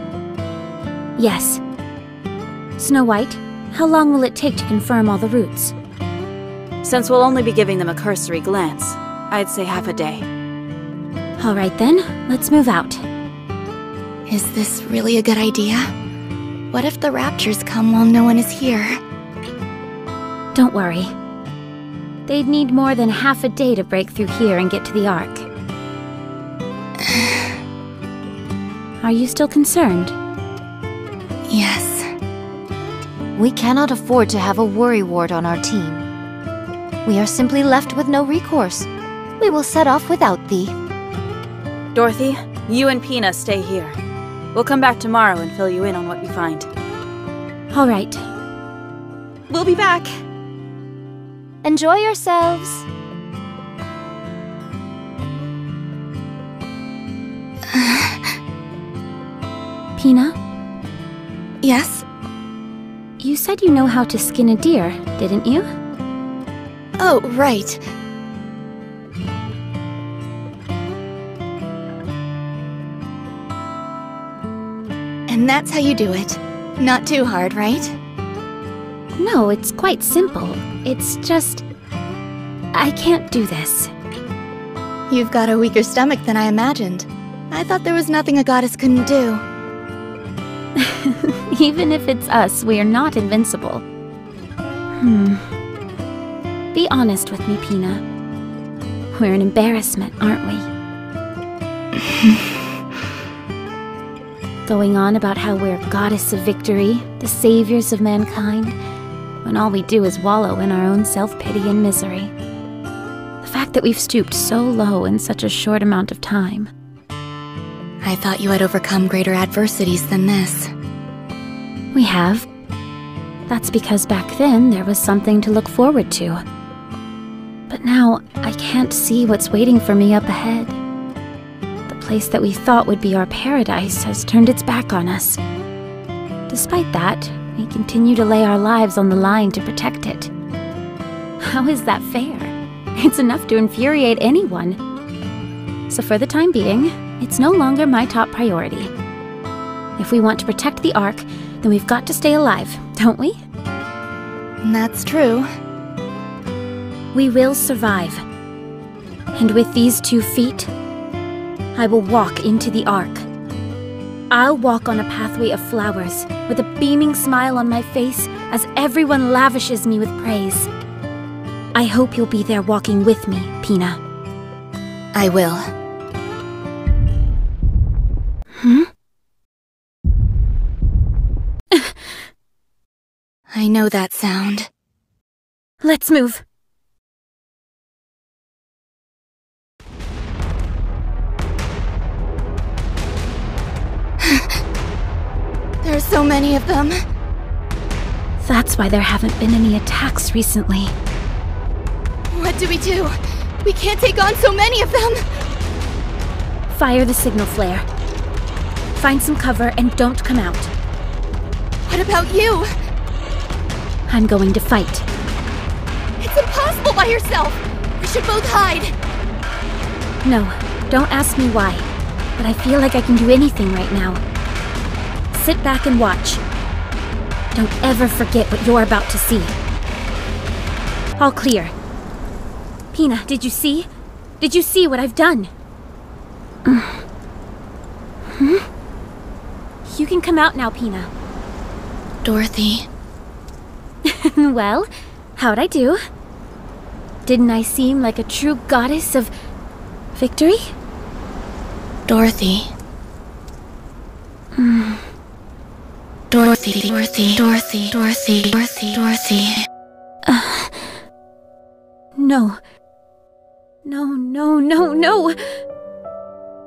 Yes. Snow White, how long will it take to confirm all the routes? Since we'll only be giving them a cursory glance, I'd say half a day. All right then, let's move out. Is this really a good idea? What if the raptures come while no one is here? Don't worry. They'd need more than half a day to break through here and get to the Ark. Are you still concerned? Yes. We cannot afford to have a worrywart on our team. We are simply left with no recourse. We will set off without thee. Dorothy, you and Pina stay here. We'll come back tomorrow and fill you in on what we find. All right. We'll be back. Enjoy yourselves. Pina? Yes? You said you know how to skin a deer, didn't you? Oh, right. And that's how you do it. Not too hard, right? No, it's quite simple. It's just... I can't do this. You've got a weaker stomach than I imagined. I thought there was nothing a goddess couldn't do. Even if it's us, we are not invincible. Be honest with me, Pina. We're an embarrassment, aren't we? Going on about how we're goddess of victory, the saviors of mankind, when all we do is wallow in our own self-pity and misery. The fact that we've stooped so low in such a short amount of time. I thought you had overcome greater adversities than this. We have. That's because back then there was something to look forward to. But now, I can't see what's waiting for me up ahead. The place that we thought would be our paradise has turned its back on us. Despite that, we continue to lay our lives on the line to protect it. How is that fair? It's enough to infuriate anyone. So for the time being, it's no longer my top priority. If we want to protect the Ark, then we've got to stay alive, don't we? That's true. We will survive. And with these 2 feet, I will walk into the Ark. I'll walk on a pathway of flowers, with a beaming smile on my face as everyone lavishes me with praise. I hope you'll be there walking with me, Pina. I will. I know that sound. Let's move. There are so many of them. That's why there haven't been any attacks recently. What do? We can't take on so many of them! Fire the signal flare. Find some cover and don't come out. What about you? I'm going to fight. It's impossible by yourself! We should both hide! No, don't ask me why, but I feel like I can do anything right now. Sit back and watch. Don't ever forget what you're about to see. All clear. Pina, did you see? Did you see what I've done? You can come out now, Pina. Dorothy. Well, how'd I do? Didn't I seem like a true goddess of victory? Dorothy. Dorothy. No. No.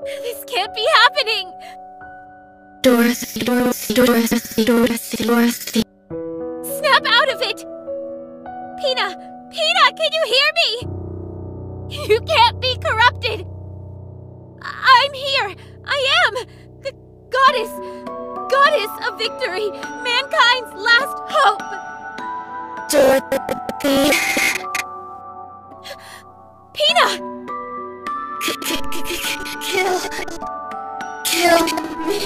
This can't be happening! Dorothy. Snap out of it! Pina, can you hear me? You can't be corrupted! I'm here! I am! The goddess of victory! Mankind's last hope! Dorothy. Pina! Kill me.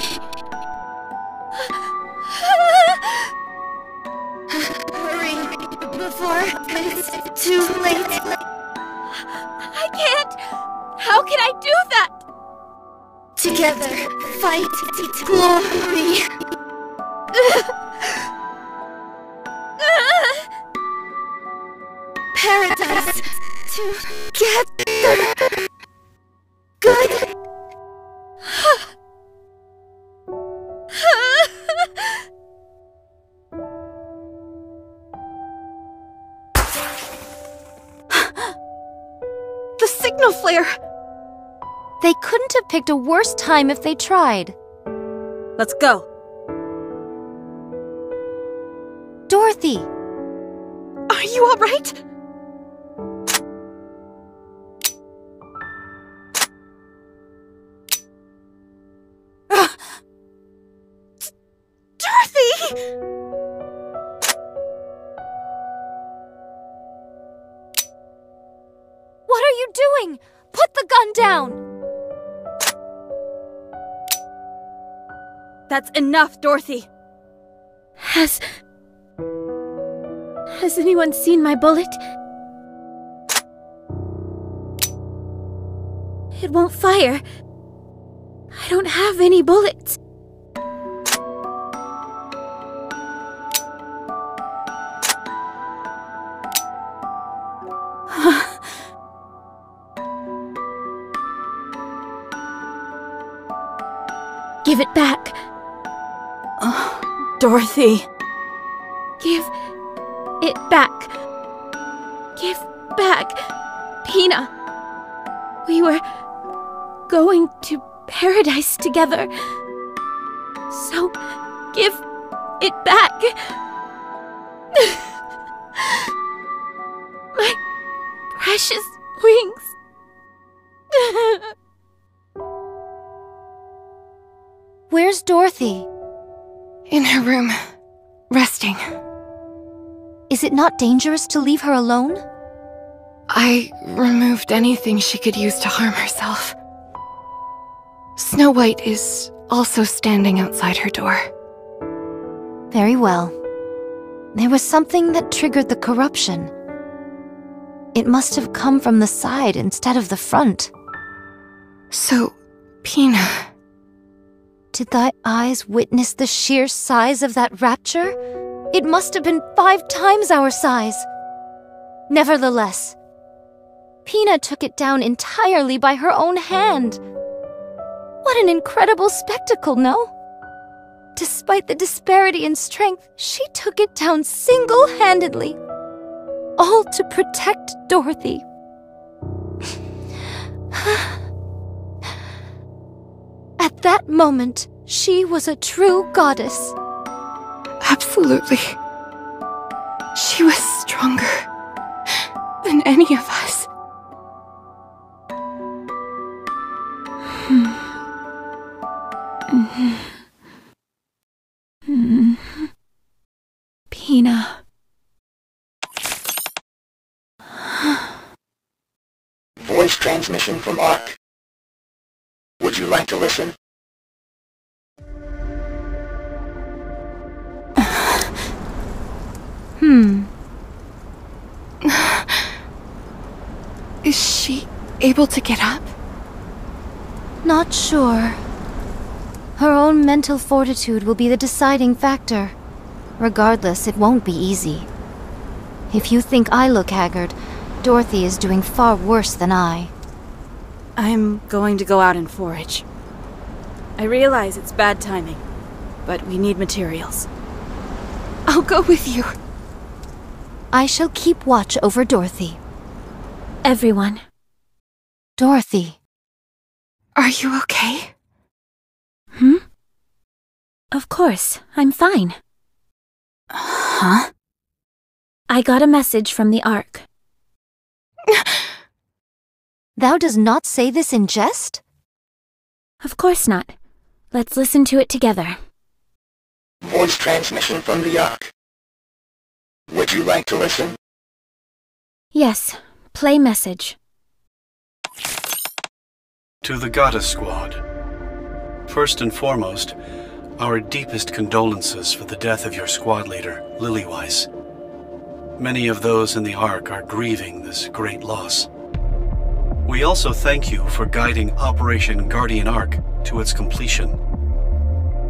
Hurry, before it's too late. I can't! How can I do that? Together, fight, glory. Paradise. to get the good. The signal flare! They couldn't have picked a worse time if they tried. Let's go. Dorothy! Are you alright? Dorothy! What are you doing? Put the gun down! That's enough, Dorothy. Has anyone seen my bullet? It won't fire. I don't have any bullets. Give it back. Dorothy. Give it back. Give back. Pina. We were going to paradise together. So, give it back. My precious wings. Where's Dorothy? In her room, resting. Is it not dangerous to leave her alone? I removed anything she could use to harm herself. Snow White is also standing outside her door. Very well. There was something that triggered the corruption. It must have come from the side instead of the front. So, Pina... Did thy eyes witness the sheer size of that rapture? It must have been 5 times our size. Nevertheless, Pina took it down entirely by her own hand. What an incredible spectacle, no? Despite the disparity in strength, she took it down single-handedly. All to protect Dorothy. At that moment, she was a true goddess. Absolutely. She was stronger than any of us. Pina. Voice transmission from Ark. Would you like to listen? Is she able to get up? Not sure. Her own mental fortitude will be the deciding factor. Regardless, it won't be easy. If you think I look haggard, Dorothy is doing far worse than I. I'm going to go out and forage. I realize it's bad timing, but we need materials. I'll go with you. I shall keep watch over Dorothy. Everyone. Dorothy. Are you okay? Of course, I'm fine. Huh? I got a message from the Ark. Thou does not say this in jest? Of course not. Let's listen to it together. Voice transmission from the Ark. Would you like to listen? Yes, play message. To the Goddess Squad. First and foremost, our deepest condolences for the death of your squad leader, Lilyweiss. Many of those in the Ark are grieving this great loss. We also thank you for guiding Operation Guardian Ark to its completion.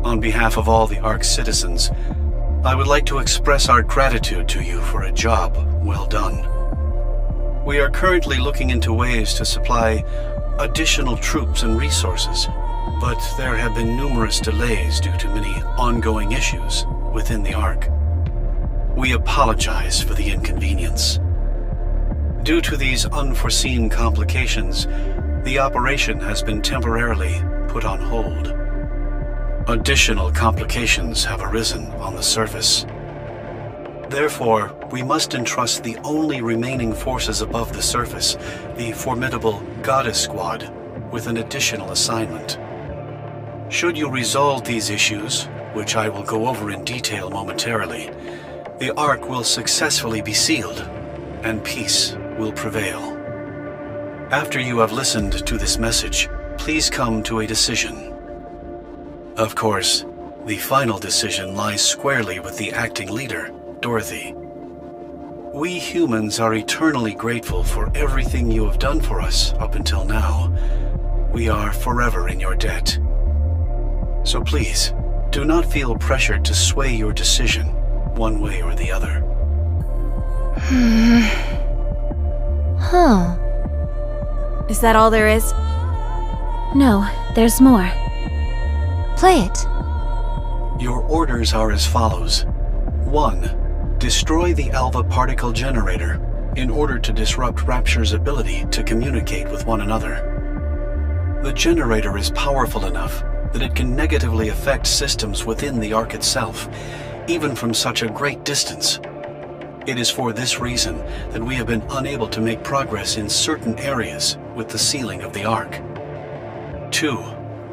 On behalf of all the Ark's citizens, I would like to express our gratitude to you for a job well done. We are currently looking into ways to supply additional troops and resources, but there have been numerous delays due to many ongoing issues within the Ark. We apologize for the inconvenience. Due to these unforeseen complications, the operation has been temporarily put on hold. Additional complications have arisen on the surface. Therefore, we must entrust the only remaining forces above the surface, the formidable Goddess Squad, with an additional assignment. Should you resolve these issues, which I will go over in detail momentarily, the Ark will successfully be sealed, and peace will prevail. After you have listened to this message, please come to a decision. Of course, the final decision lies squarely with the acting leader, Dorothy. We humans are eternally grateful for everything you have done for us up until now. We are forever in your debt. So please, do not feel pressured to sway your decision one way or the other. Huh. Is that all there is? No, there's more. Play it. Your orders are as follows. 1. Destroy the Alva particle generator in order to disrupt Rapture's ability to communicate with one another. The generator is powerful enough that it can negatively affect systems within the Ark itself, even from such a great distance. It is for this reason that we have been unable to make progress in certain areas with the sealing of the Ark. 2.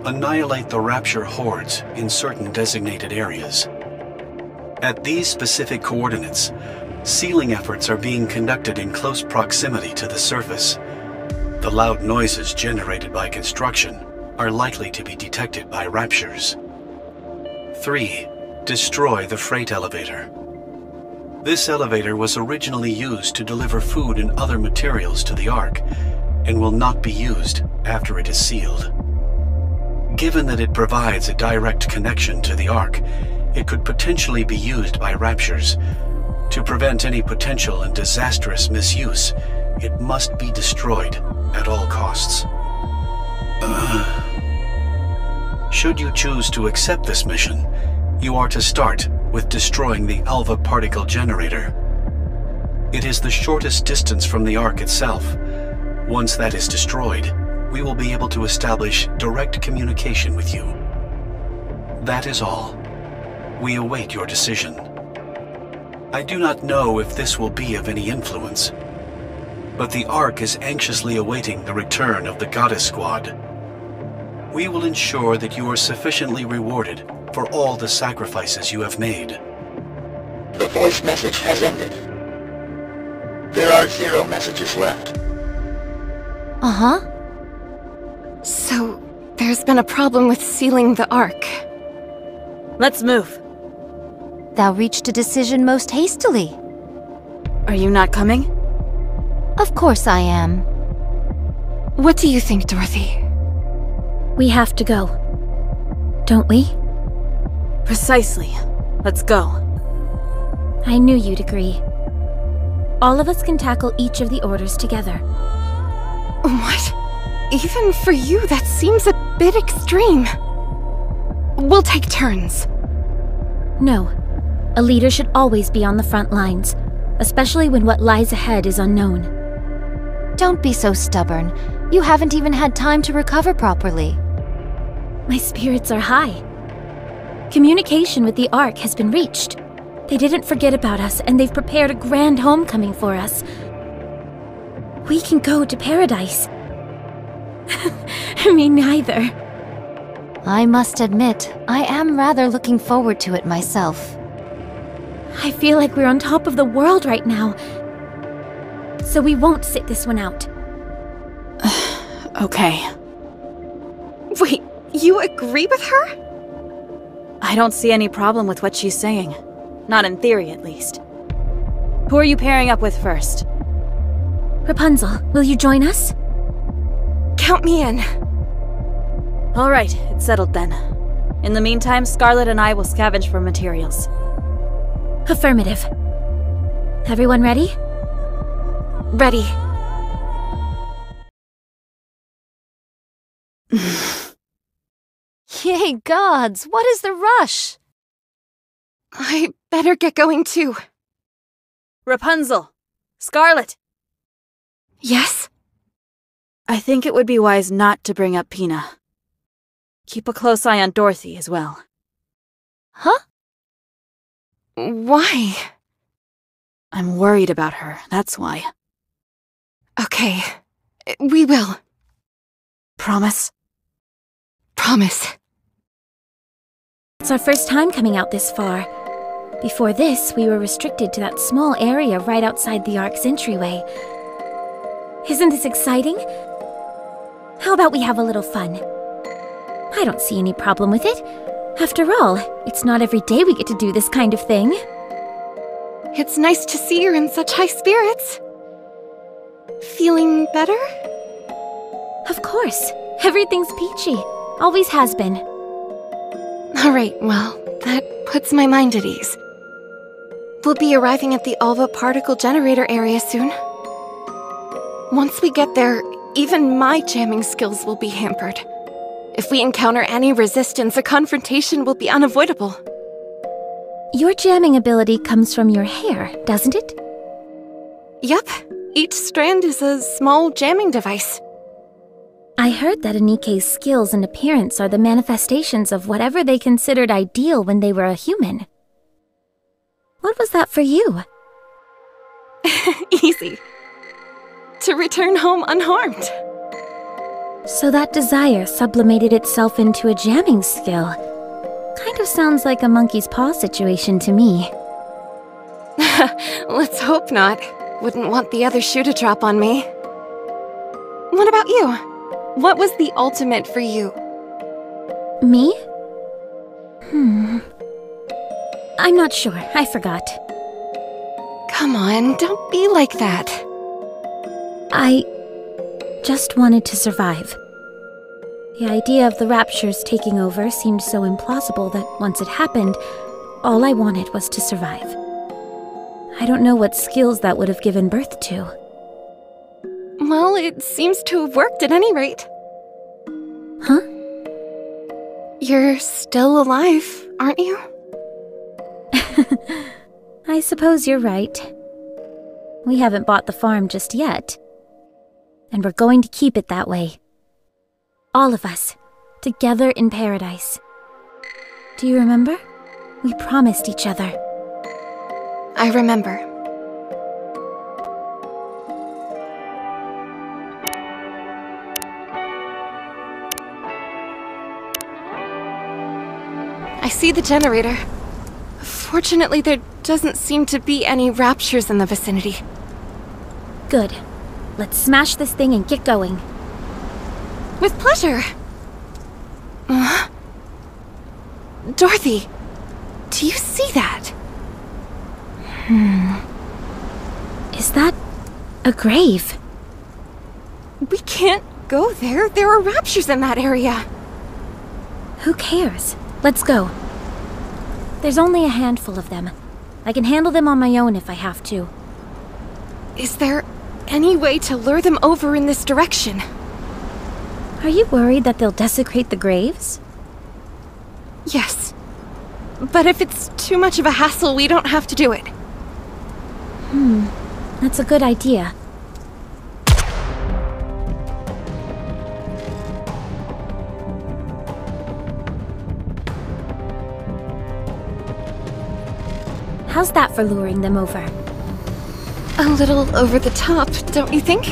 Annihilate the Rapture hordes in certain designated areas. At these specific coordinates, sealing efforts are being conducted in close proximity to the surface. The loud noises generated by construction are likely to be detected by Raptures. 3. Destroy the freight elevator. This elevator was originally used to deliver food and other materials to the Ark, and will not be used after it is sealed. Given that it provides a direct connection to the Ark, it could potentially be used by Raptures. To prevent any potential and disastrous misuse, it must be destroyed at all costs. Should you choose to accept this mission, you are to start with destroying the Alva particle generator. It is the shortest distance from the Ark itself. Once that is destroyed, we will be able to establish direct communication with you. That is all. We await your decision. I do not know if this will be of any influence, but the Ark is anxiously awaiting the return of the Goddess Squad. We will ensure that you are sufficiently rewarded for all the sacrifices you have made. The voice message has ended. There are 0 messages left. Uh-huh. So, there's been a problem with sealing the Ark. Let's move. Thou reached a decision most hastily. Are you not coming? Of course I am. What do you think, Dorothy? We have to go. Don't we? Precisely. Let's go. I knew you'd agree. All of us can tackle each of the orders together. What? Even for you, that seems a bit extreme. We'll take turns. No. A leader should always be on the front lines, especially when what lies ahead is unknown. Don't be so stubborn. You haven't even had time to recover properly. My spirits are high. Communication with the Ark has been reached. They didn't forget about us, and they've prepared a grand homecoming for us. We can go to paradise. Me neither. I must admit, I am rather looking forward to it myself. I feel like we're on top of the world right now. So we won't sit this one out. Okay. Wait, you agree with her? I don't see any problem with what she's saying. Not in theory, at least. Who are you pairing up with first? Rapunzel, will you join us? Count me in. All right, it's settled then. In the meantime, Scarlet and I will scavenge for materials. Affirmative. Everyone ready? Ready. Yay gods, what is the rush? I better get going too. Rapunzel! Scarlet! Yes? I think it would be wise not to bring up Pina. Keep a close eye on Dorothy as well. Huh? Why? I'm worried about her, that's why. Okay, we will. Promise? Promise. It's our first time coming out this far. Before this, we were restricted to that small area right outside the Ark's entryway. Isn't this exciting? How about we have a little fun? I don't see any problem with it. After all, it's not every day we get to do this kind of thing. It's nice to see you're in such high spirits. Feeling better? Of course. Everything's peachy. Always has been. Alright, well, that puts my mind at ease. We'll be arriving at the Alva particle generator area soon. Once we get there, even my jamming skills will be hampered. If we encounter any resistance, a confrontation will be unavoidable. Your jamming ability comes from your hair, doesn't it? Yep, each strand is a small jamming device. I heard that Nikke's skills and appearance are the manifestations of whatever they considered ideal when they were a human. What was that for you? Easy. To return home unharmed. So that desire sublimated itself into a jamming skill. Kind of sounds like a monkey's paw situation to me. Let's hope not. Wouldn't want the other shoe to drop on me. What about you? What was the ultimate for you? Me? I'm not sure. I forgot. Come on, don't be like that. I just wanted to survive. The idea of the raptures taking over seemed so implausible that once it happened, all I wanted was to survive. I don't know what skills that would have given birth to. Well, it seems to have worked at any rate. Huh? You're still alive, aren't you? I suppose you're right. We haven't bought the farm just yet. And we're going to keep it that way. All of us, together in paradise. Do you remember? We promised each other. I remember. I see the generator. Fortunately, there doesn't seem to be any raptures in the vicinity. Good. Let's smash this thing and get going. With pleasure. Dorothy, do you see that? Is that a grave? We can't go there. There are raptures in that area. Who cares? Let's go. There's only a handful of them. I can handle them on my own if I have to. Is there any way to lure them over in this direction? Are you worried that they'll desecrate the graves? Yes. But if it's too much of a hassle, we don't have to do it. That's a good idea. How's that for luring them over? A little over the top, don't you think?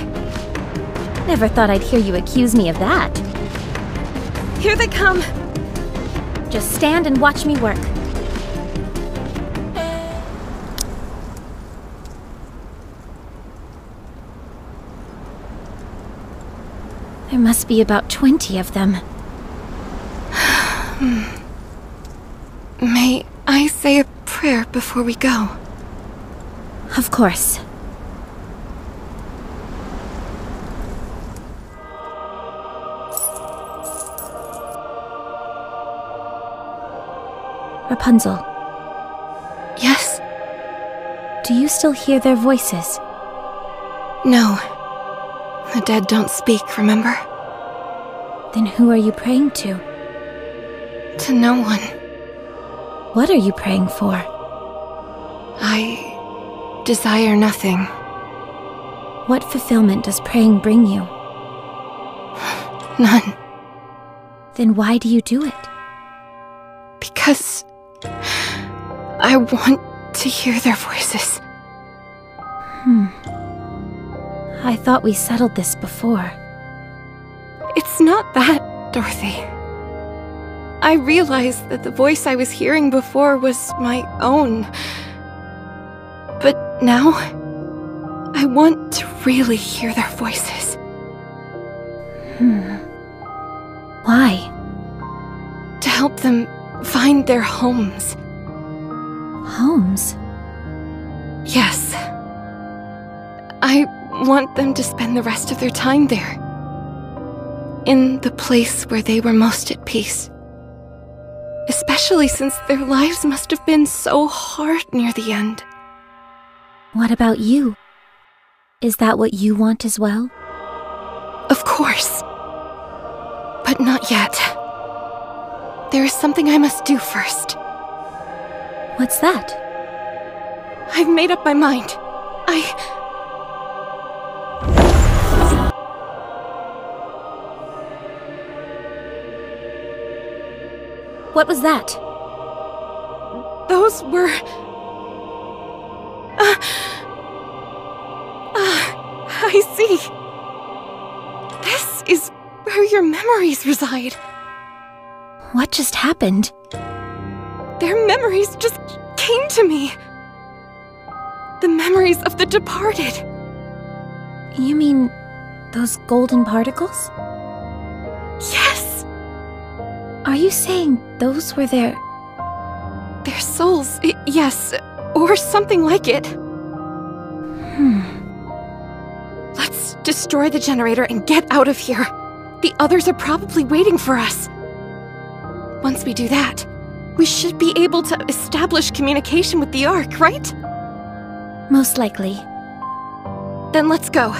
Never thought I'd hear you accuse me of that. Here they come. Just stand and watch me work. There must be about 20 of them. May I say a prayer before we go? Of course. Rapunzel, Yes? do you still hear their voices? No. The dead don't speak, remember? Then who are you praying to? To no one. What are you praying for? I desire nothing. What fulfillment does praying bring you? None. Then why do you do it? Because I want to hear their voices. I thought we settled this before. It's not that, Dorothy. I realized that the voice I was hearing before was my own. But now, I want to really hear their voices. Why? To help them find their homes. Homes? Yes. I want them to spend the rest of their time there. In the place where they were most at peace. Especially since their lives must have been so hard near the end. What about you? Is that what you want as well? Of course. But not yet. There is something I must do first. What's that? I've made up my mind. What was that? Those were... I see. This is where your memories reside. What just happened? Their memories just came to me. The memories of the departed. You mean those golden particles? Yes. Are you saying those were their souls? Yes, or something like it. Let's destroy the generator and get out of here. The others are probably waiting for us. Once we do that, we should be able to establish communication with the Ark, right? Most likely. Then let's go.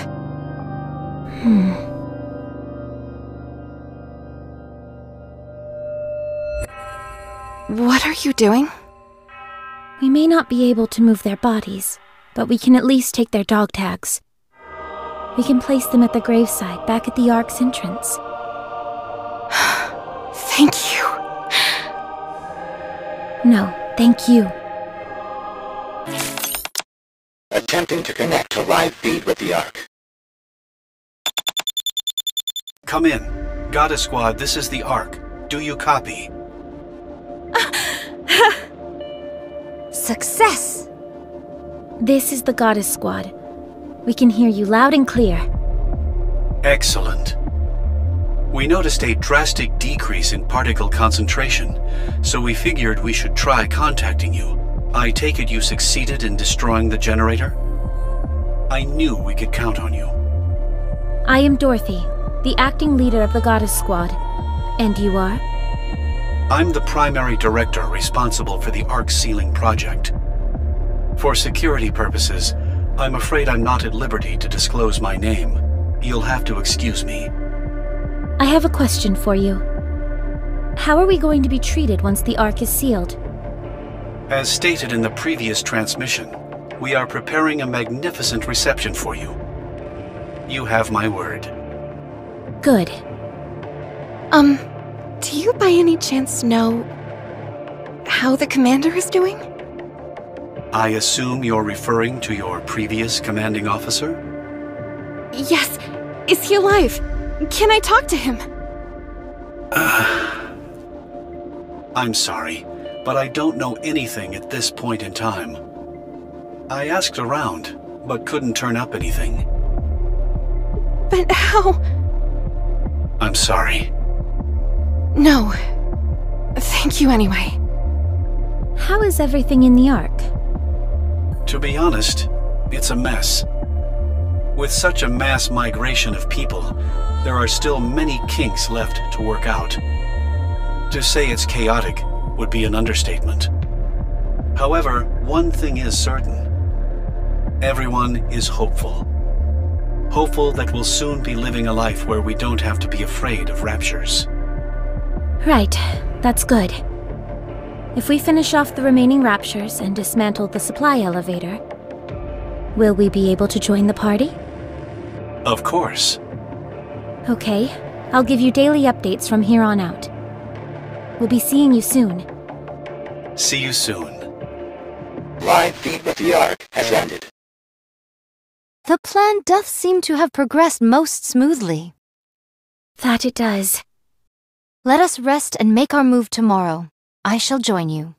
What are you doing? We may not be able to move their bodies, but we can at least take their dog tags. We can place them at the graveside back at the Ark's entrance. Thank you. No, thank you. Attempting to connect to live feed with the Ark. Come in. Goddess Squad, this is the Ark. Do you copy? Success! This is the Goddess Squad. We can hear you loud and clear. Excellent. We noticed a drastic decrease in particle concentration, so we figured we should try contacting you. I take it you succeeded in destroying the generator? I knew we could count on you. I am Dorothy, the acting leader of the Goddess Squad. And you are? I'm the primary director responsible for the Ark sealing project. For security purposes, I'm afraid I'm not at liberty to disclose my name. You'll have to excuse me. I have a question for you. How are we going to be treated once the Ark is sealed? As stated in the previous transmission, we are preparing a magnificent reception for you. You have my word. Good. Do you by any chance know how the commander is doing? I assume you're referring to your previous commanding officer? Yes. Is he alive? Can I talk to him? I'm sorry, but I don't know anything at this point in time. I asked around, but couldn't turn up anything. But how? I'm sorry. No. Thank you anyway. How is everything in the Ark? To be honest, it's a mess. With such a mass migration of people, there are still many kinks left to work out. To say it's chaotic would be an understatement. However, one thing is certain. Everyone is hopeful. hopeful that we'll soon be living a life where we don't have to be afraid of raptures. Right, that's good. If we finish off the remaining raptures and dismantle the supply elevator, will we be able to join the party? Of course. Okay, I'll give you daily updates from here on out. We'll be seeing you soon. See you soon. Live feed with the Ark has ended. The plan doth seem to have progressed most smoothly. That it does. Let us rest and make our move tomorrow. I shall join you.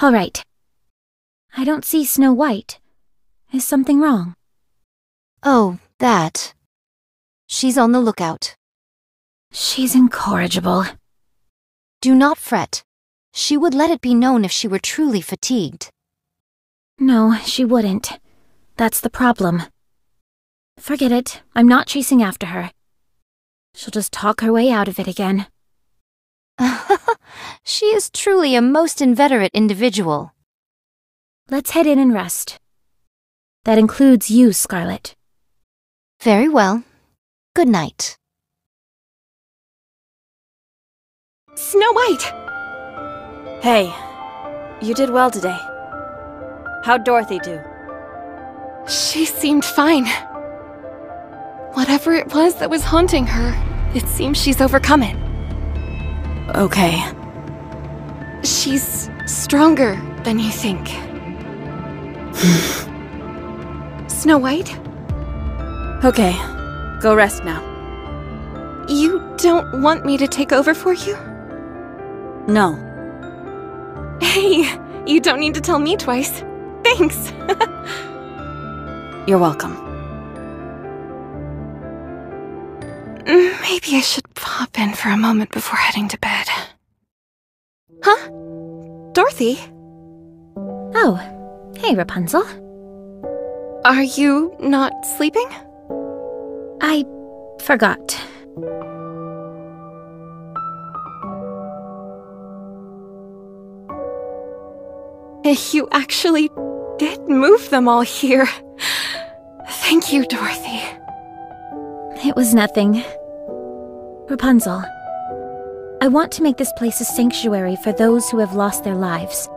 All right. I don't see Snow White. Is something wrong? Oh, that. She's on the lookout. She's incorrigible. Do not fret. She would let it be known if she were truly fatigued. No, she wouldn't. That's the problem. Forget it. I'm not chasing after her. She'll just talk her way out of it again. She is truly a most inveterate individual. Let's head in and rest. That includes you, Scarlet. Very well. Good night. Snow White! Hey, you did well today. How'd Dorothy do? She seemed fine. Whatever it was that was haunting her, it seems she's overcome it. Okay. She's stronger than you think. Snow White? Okay, go rest now. You don't want me to take over for you? No. Hey, you don't need to tell me twice. Thanks. You're welcome. Maybe I should pop in for a moment before heading to bed. Huh? Dorothy? Oh, hey, Rapunzel. Are you not sleeping? I forgot. You actually did move them all here. Thank you, Dorothy. It was nothing. Rapunzel, I want to make this place a sanctuary for those who have lost their lives.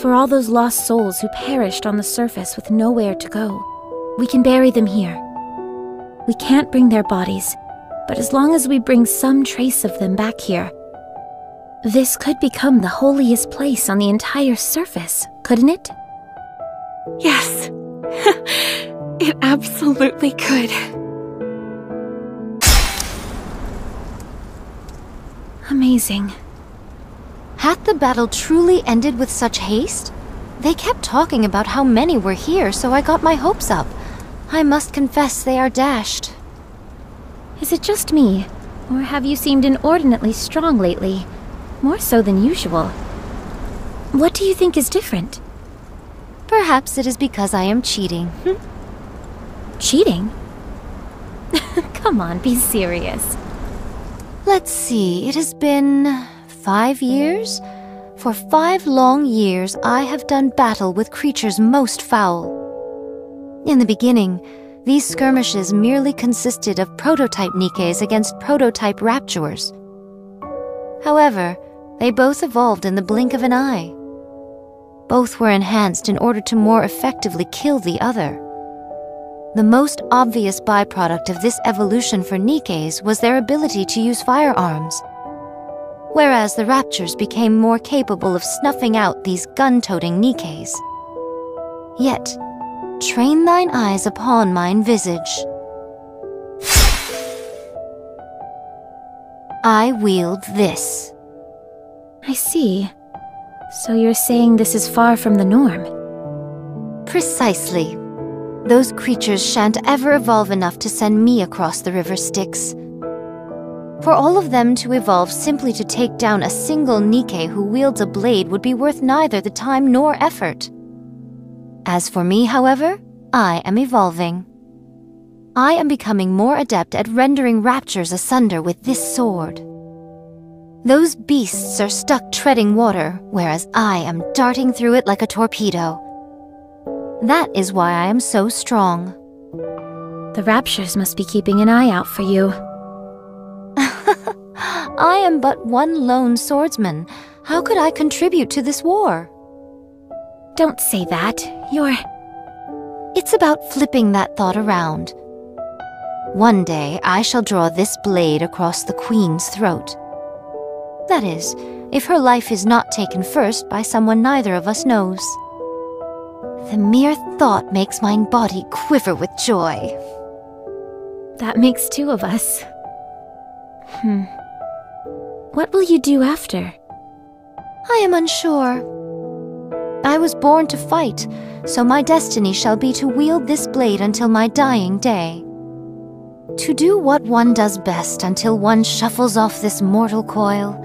For all those lost souls who perished on the surface with nowhere to go. We can bury them here. We can't bring their bodies, but as long as we bring some trace of them back here, this could become the holiest place on the entire surface, couldn't it? Yes. It absolutely could. Amazing. Had the battle truly ended with such haste? They kept talking about how many were here, so I got my hopes up. I must confess they are dashed. Is it just me, or have you seemed inordinately strong lately? More so than usual. What do you think is different? Perhaps it is because I am cheating. Cheating? Come on, be serious. Let's see, it has been 5 years? For 5 long years, I have done battle with creatures most foul. In the beginning, these skirmishes merely consisted of prototype Nikkes against prototype raptures. However, they both evolved in the blink of an eye. Both were enhanced in order to more effectively kill the other. The most obvious byproduct of this evolution for Nikkes was their ability to use firearms, whereas the raptures became more capable of snuffing out these gun-toting Nikkes. Yet, train thine eyes upon mine visage. I wield this. I see. So you're saying this is far from the norm? Precisely. Those creatures shan't ever evolve enough to send me across the river Styx. For all of them to evolve simply to take down a single Nikke who wields a blade would be worth neither the time nor effort. As for me, however, I am evolving. I am becoming more adept at rendering raptures asunder with this sword. Those beasts are stuck treading water, whereas I am darting through it like a torpedo. That is why I am so strong. The Raptures must be keeping an eye out for you. I am but one lone swordsman. How could I contribute to this war? Don't say that. It's about flipping that thought around. One day, I shall draw this blade across the Queen's throat. That is, if her life is not taken first by someone neither of us knows. The mere thought makes my body quiver with joy. That makes two of us. What will you do after? I am unsure. I was born to fight, so my destiny shall be to wield this blade until my dying day. To do what one does best until one shuffles off this mortal coil.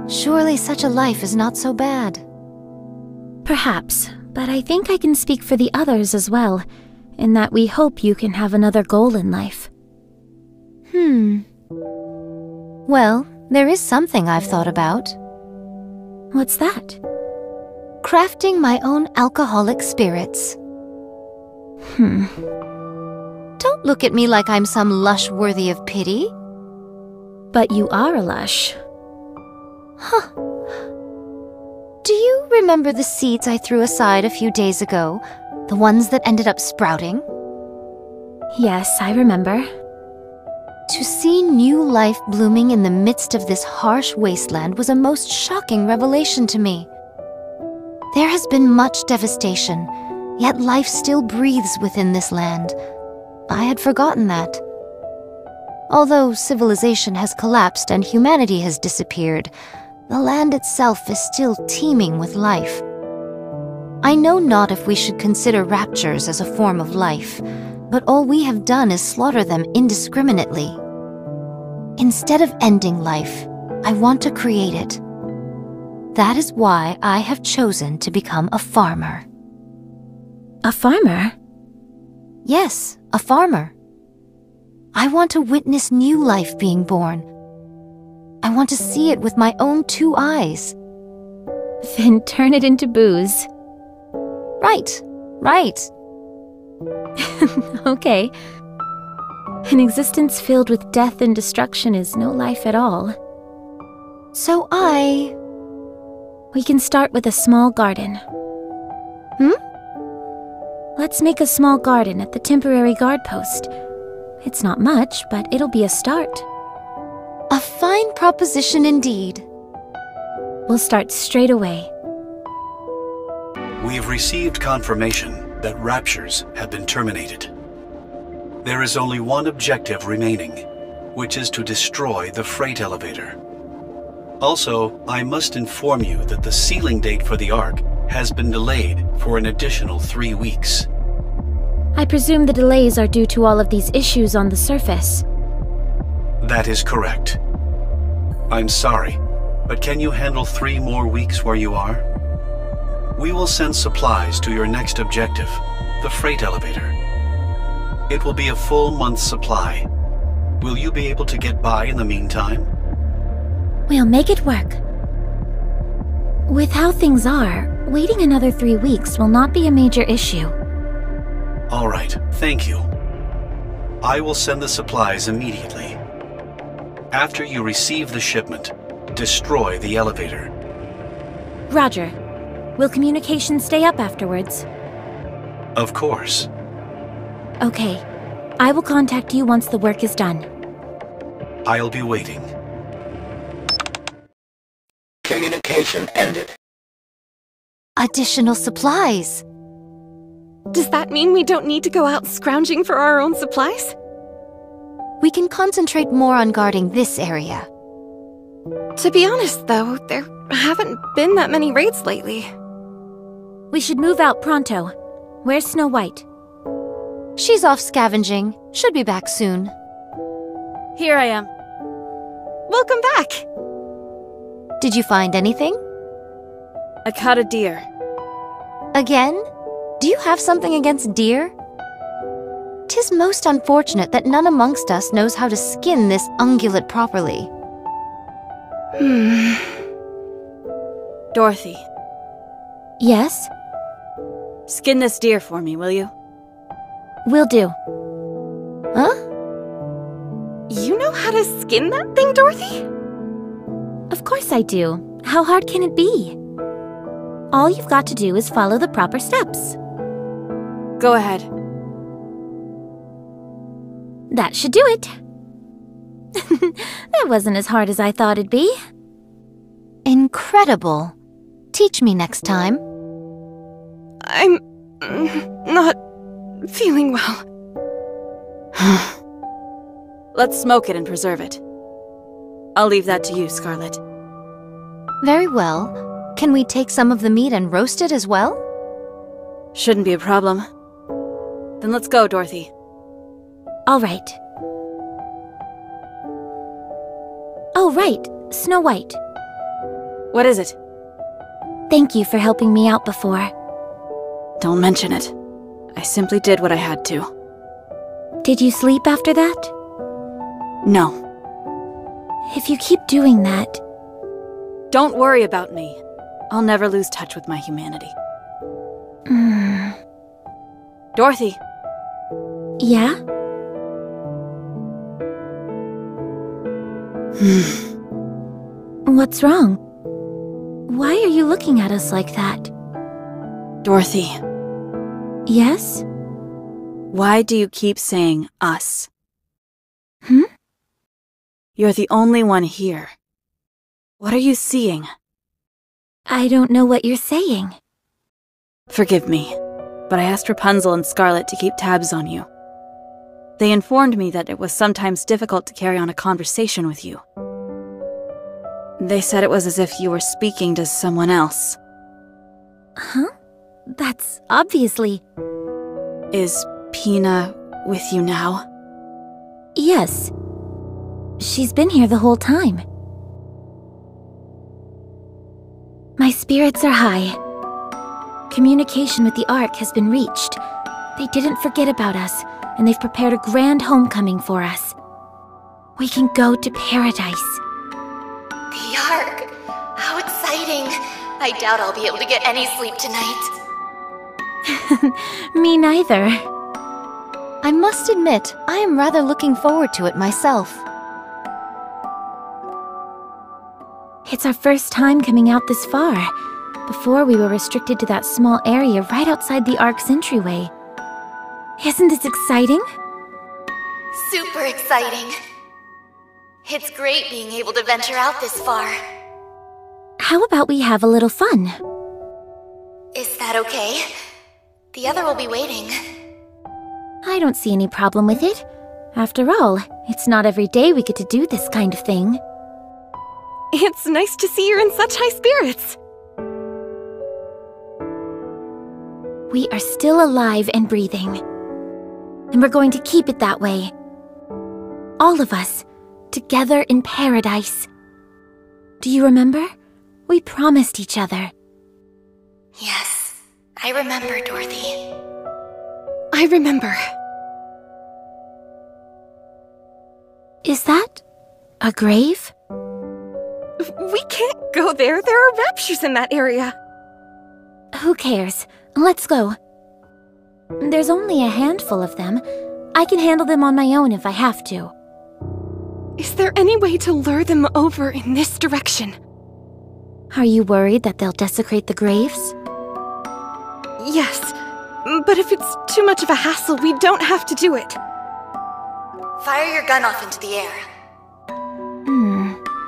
Surely such a life is not so bad. Perhaps, but I think I can speak for the others as well, in that we hope you can have another goal in life. Well, there is something I've thought about. What's that? Crafting my own alcoholic spirits. Don't look at me like I'm some lush worthy of pity. But you are a lush. Huh. Do you remember the seeds I threw aside a few days ago? The ones that ended up sprouting? Yes, I remember. To see new life blooming in the midst of this harsh wasteland was a most shocking revelation to me. There has been much devastation, yet life still breathes within this land. I had forgotten that. Although civilization has collapsed and humanity has disappeared, the land itself is still teeming with life. I know not if we should consider raptures as a form of life, but all we have done is slaughter them indiscriminately. Instead of ending life, I want to create it. That is why I have chosen to become a farmer. A farmer? Yes, a farmer. I want to witness new life being born. I want to see it with my own 2 eyes. Then turn it into booze. Right. Okay. An existence filled with death and destruction is no life at all. So We can start with a small garden. Let's make a small garden at the temporary guard post. It's not much, but it'll be a start. A fine proposition indeed. We'll start straight away. We've received confirmation that raptures have been terminated. There is only one objective remaining, which is to destroy the freight elevator. Also, I must inform you that the sealing date for the Ark has been delayed for an additional 3 weeks. I presume the delays are due to all of these issues on the surface. That is correct. I'm sorry, but can you handle 3 more weeks where you are? We will send supplies to your next objective, the freight elevator. It will be a full month's supply. Will you be able to get by in the meantime? We'll make it work. With how things are, waiting another 3 weeks will not be a major issue. All right, thank you. I will send the supplies immediately. After you receive the shipment, destroy the elevator. Roger. Will communication stay up afterwards? Of course. Okay. I will contact you once the work is done. I'll be waiting. Communication ended. Additional supplies. Does that mean we don't need to go out scrounging for our own supplies? We can concentrate more on guarding this area. To be honest, though, there haven't been that many raids lately. We should move out pronto. Where's Snow White? She's off scavenging. Should be back soon. Here I am. Welcome back! Did you find anything? I caught a deer. Again? Do you have something against deer? 'Tis most unfortunate that none amongst us knows how to skin this ungulate properly. Dorothy, Yes? skin this deer for me, will you? Will do. Huh? You know how to skin that thing, Dorothy? Of course I do. How hard can it be? All you've got to do is follow the proper steps. Go ahead. That should do it. That wasn't as hard as I thought it'd be. Incredible. Teach me next time. I'm not feeling well. Let's smoke it and preserve it. I'll leave that to you, Scarlet. Very well. Can we take some of the meat and roast it as well? Shouldn't be a problem. Then let's go, Dorothy. All right. Oh, right. Snow White. What is it? Thank you for helping me out before. Don't mention it. I simply did what I had to. Did you sleep after that? No. If you keep doing that... Don't worry about me. I'll never lose touch with my humanity. Dorothy. Yeah? What's wrong? Why are you looking at us like that? Dorothy. Yes? Why do you keep saying us? Hmm? You're the only one here. What are you seeing? I don't know what you're saying. Forgive me, but I asked Rapunzel and Scarlet to keep tabs on you. They informed me that it was sometimes difficult to carry on a conversation with you. They said it was as if you were speaking to someone else. Huh? That's obviously... Is Pina with you now? Yes. She's been here the whole time. My spirits are high. Communication with the Ark has been reached. They didn't forget about us, and they've prepared a grand homecoming for us. We can go to paradise. The Ark! How exciting! I doubt I'll be able to get any sleep tonight. Me neither. I must admit, I am rather looking forward to it myself. It's our first time coming out this far. Before, we were restricted to that small area right outside the Ark's entryway. Isn't this exciting? Super exciting. It's great being able to venture out this far. How about we have a little fun? Is that okay? The other will be waiting. I don't see any problem with it. After all, it's not every day we get to do this kind of thing. It's nice to see you're in such high spirits. We are still alive and breathing. And we're going to keep it that way. All of us, together in paradise. Do you remember? We promised each other. Yes, I remember, Dorothy. I remember. Is that a grave? We can't go there. There are raptures in that area. Who cares? Let's go. There's only a handful of them. I can handle them on my own if I have to. Is there any way to lure them over in this direction? Are you worried that they'll desecrate the graves? Yes, but if it's too much of a hassle, we don't have to do it. Fire your gun off into the air.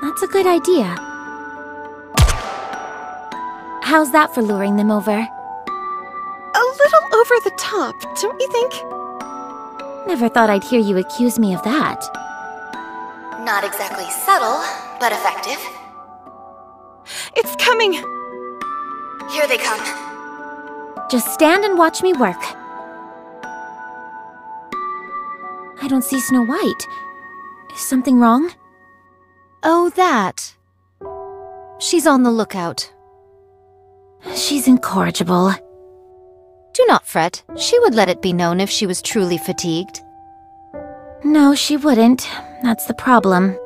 That's a good idea. How's that for luring them over? A little over the top, don't you think? Never thought I'd hear you accuse me of that. Not exactly subtle, but effective. It's coming! Here they come. Just stand and watch me work. I don't see Snow White. Is something wrong? Oh, that. She's on the lookout. She's incorrigible. Do not fret. She would let it be known if she was truly fatigued. No, she wouldn't. That's the problem.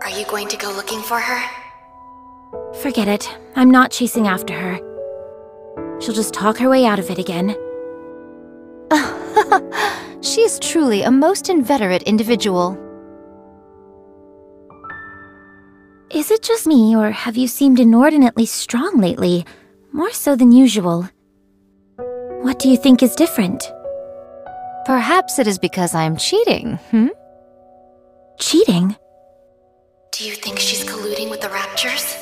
Are you going to go looking for her? Forget it. I'm not chasing after her. She'll just talk her way out of it again. She is truly a most inveterate individual. Is it just me, or have you seemed inordinately strong lately? More so than usual. What do you think is different? Perhaps it is because I am cheating, Cheating? Do you think she's colluding with the Raptures?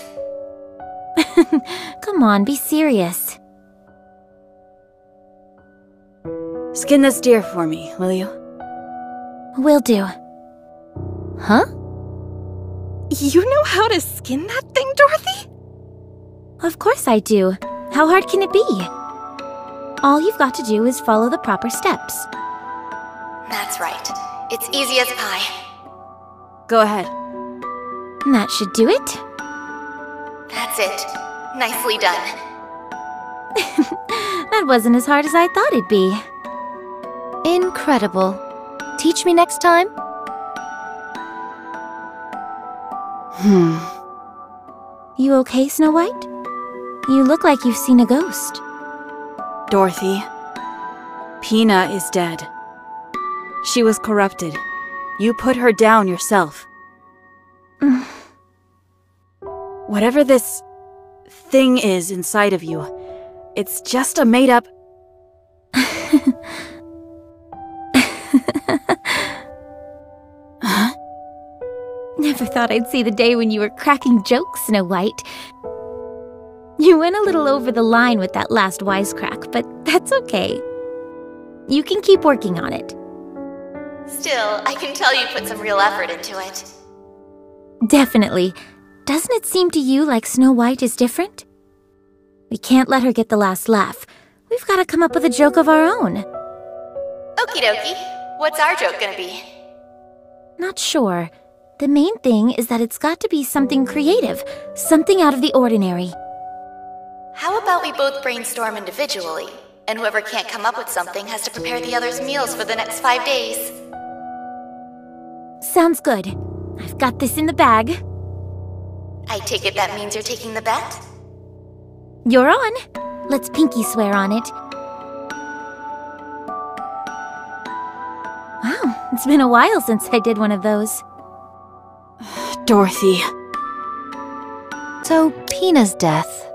Come on, be serious. Skin this deer for me, will you? Will do. Huh? You know how to skin that thing, Dorothy? Of course I do. How hard can it be? All you've got to do is follow the proper steps. That's right. It's easy as pie. Go ahead. That should do it. That's it. Nicely done. That wasn't as hard as I thought it'd be. Incredible. Teach me next time? You okay, Snow White? You look like you've seen a ghost. Dorothy, Pina is dead. She was corrupted. You put her down yourself. Whatever this thing is inside of you, it's just a made-up... Huh? Never thought I'd see the day when you were cracking jokes, Snow White. You went a little over the line with that last wisecrack, but that's okay. You can keep working on it. Still, I can tell you put some real effort into it. Definitely. Doesn't it seem to you like Snow White is different? We can't let her get the last laugh. We've got to come up with a joke of our own. Okie dokie. What's our joke gonna be? Not sure. The main thing is that it's got to be something creative, something out of the ordinary. How about we both brainstorm individually, and whoever can't come up with something has to prepare the other's meals for the next 5 days? Sounds good. I've got this in the bag. I take it that means you're taking the bet? You're on. Let's pinky swear on it. Wow, it's been a while since I did one of those. Dorothy. So, Pina's death.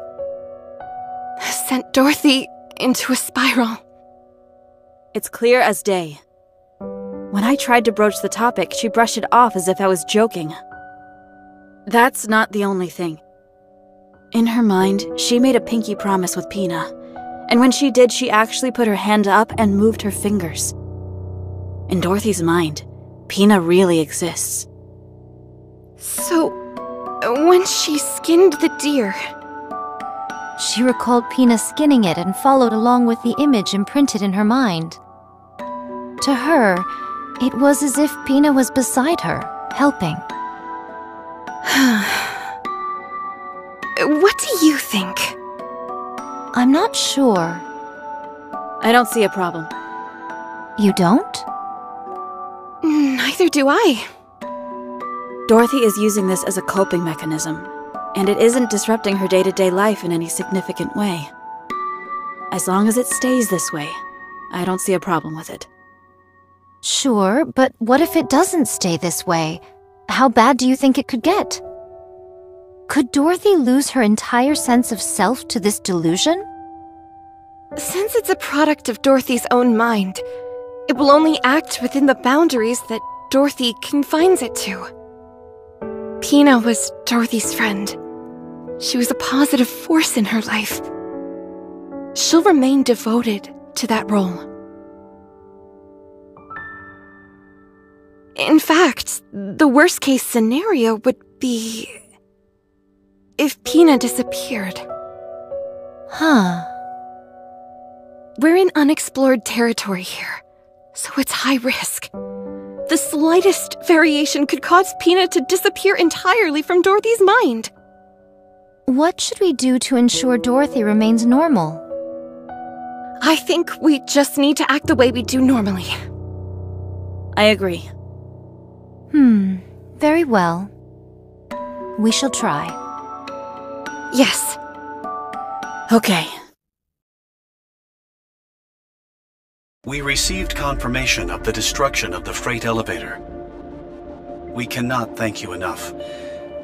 Sent Dorothy into a spiral. It's clear as day. When I tried to broach the topic, she brushed it off as if I was joking. That's not the only thing. In her mind, she made a pinky promise with Pina, and when she did, she actually put her hand up and moved her fingers. In Dorothy's mind, Pina really exists. So, when she skinned the deer... She recalled Pina skinning it and followed along with the image imprinted in her mind. To her, it was as if Pina was beside her, helping. What do you think? I'm not sure. I don't see a problem. You don't? Neither do I. Dorothy is using this as a coping mechanism, and it isn't disrupting her day-to-day life in any significant way. As long as it stays this way, I don't see a problem with it. Sure, but what if it doesn't stay this way? How bad do you think it could get? Could Dorothy lose her entire sense of self to this delusion? Since it's a product of Dorothy's own mind, it will only act within the boundaries that Dorothy confines it to. Pina was Dorothy's friend. She was a positive force in her life. She'll remain devoted to that role. In fact, the worst-case scenario would be if Pina disappeared. Huh. We're in unexplored territory here, so it's high risk. The slightest variation could cause Pina to disappear entirely from Dorothy's mind. What should we do to ensure Dorothy remains normal? I think we just need to act the way we do normally. I agree. Very well. We shall try. Yes. Okay. We received confirmation of the destruction of the freight elevator. We cannot thank you enough.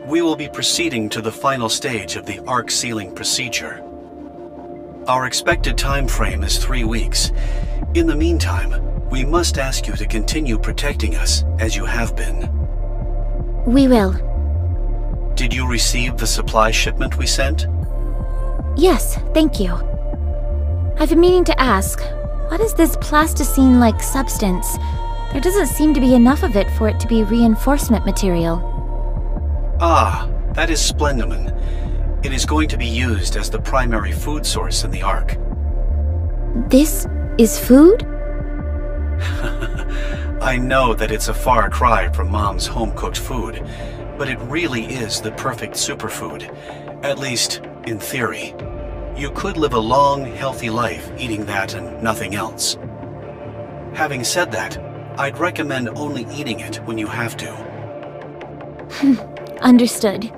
We will be proceeding to the final stage of the arc sealing procedure. Our expected time frame is 3 weeks. In the meantime, we must ask you to continue protecting us as you have been. We will. Did you receive the supply shipment we sent? Yes, thank you. I've been meaning to ask, what is this plasticine-like substance? There doesn't seem to be enough of it for it to be reinforcement material. Ah, that is Splendiman. It is going to be used as the primary food source in the Ark. This is food? I know that it's a far cry from Mom's home-cooked food, but it really is the perfect superfood, at least in theory. You could live a long, healthy life eating that and nothing else. Having said that, I'd recommend only eating it when you have to. Understood.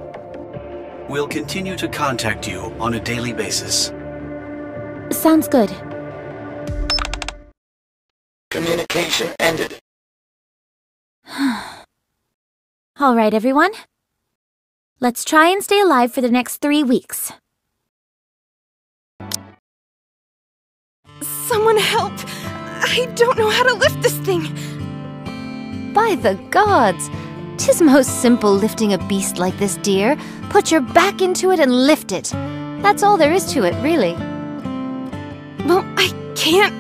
We'll continue to contact you on a daily basis. Sounds good. Communication ended. All right, everyone. Let's try and stay alive for the next 3 weeks. Someone help! I don't know how to lift this thing! By the gods! 'Tis most simple lifting a beast like this, dear. Put your back into it and lift it. That's all there is to it, really. Well, I can't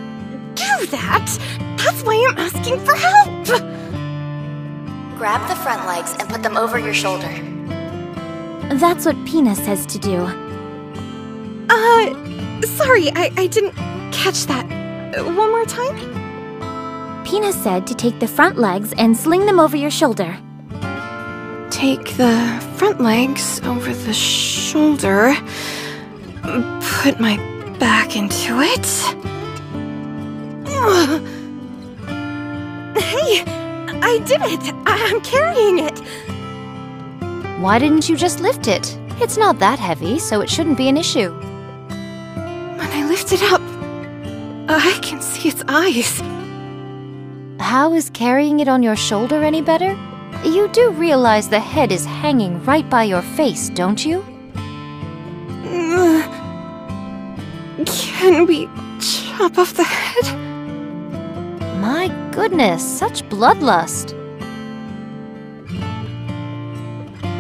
do that! That's why I'm asking for help! Grab the front legs and put them over your shoulder. That's what Pina says to do. Sorry, I didn't catch that. One more time? Pina said to take the front legs and sling them over your shoulder. Take the front legs over the shoulder. Put my back into it. Hey! I did it! I'm carrying it! Why didn't you just lift it? It's not that heavy, so it shouldn't be an issue. When I lift it up, I can see its eyes. How is carrying it on your shoulder any better? You do realize the head is hanging right by your face, don't you? Can we chop off the head? My goodness, such bloodlust.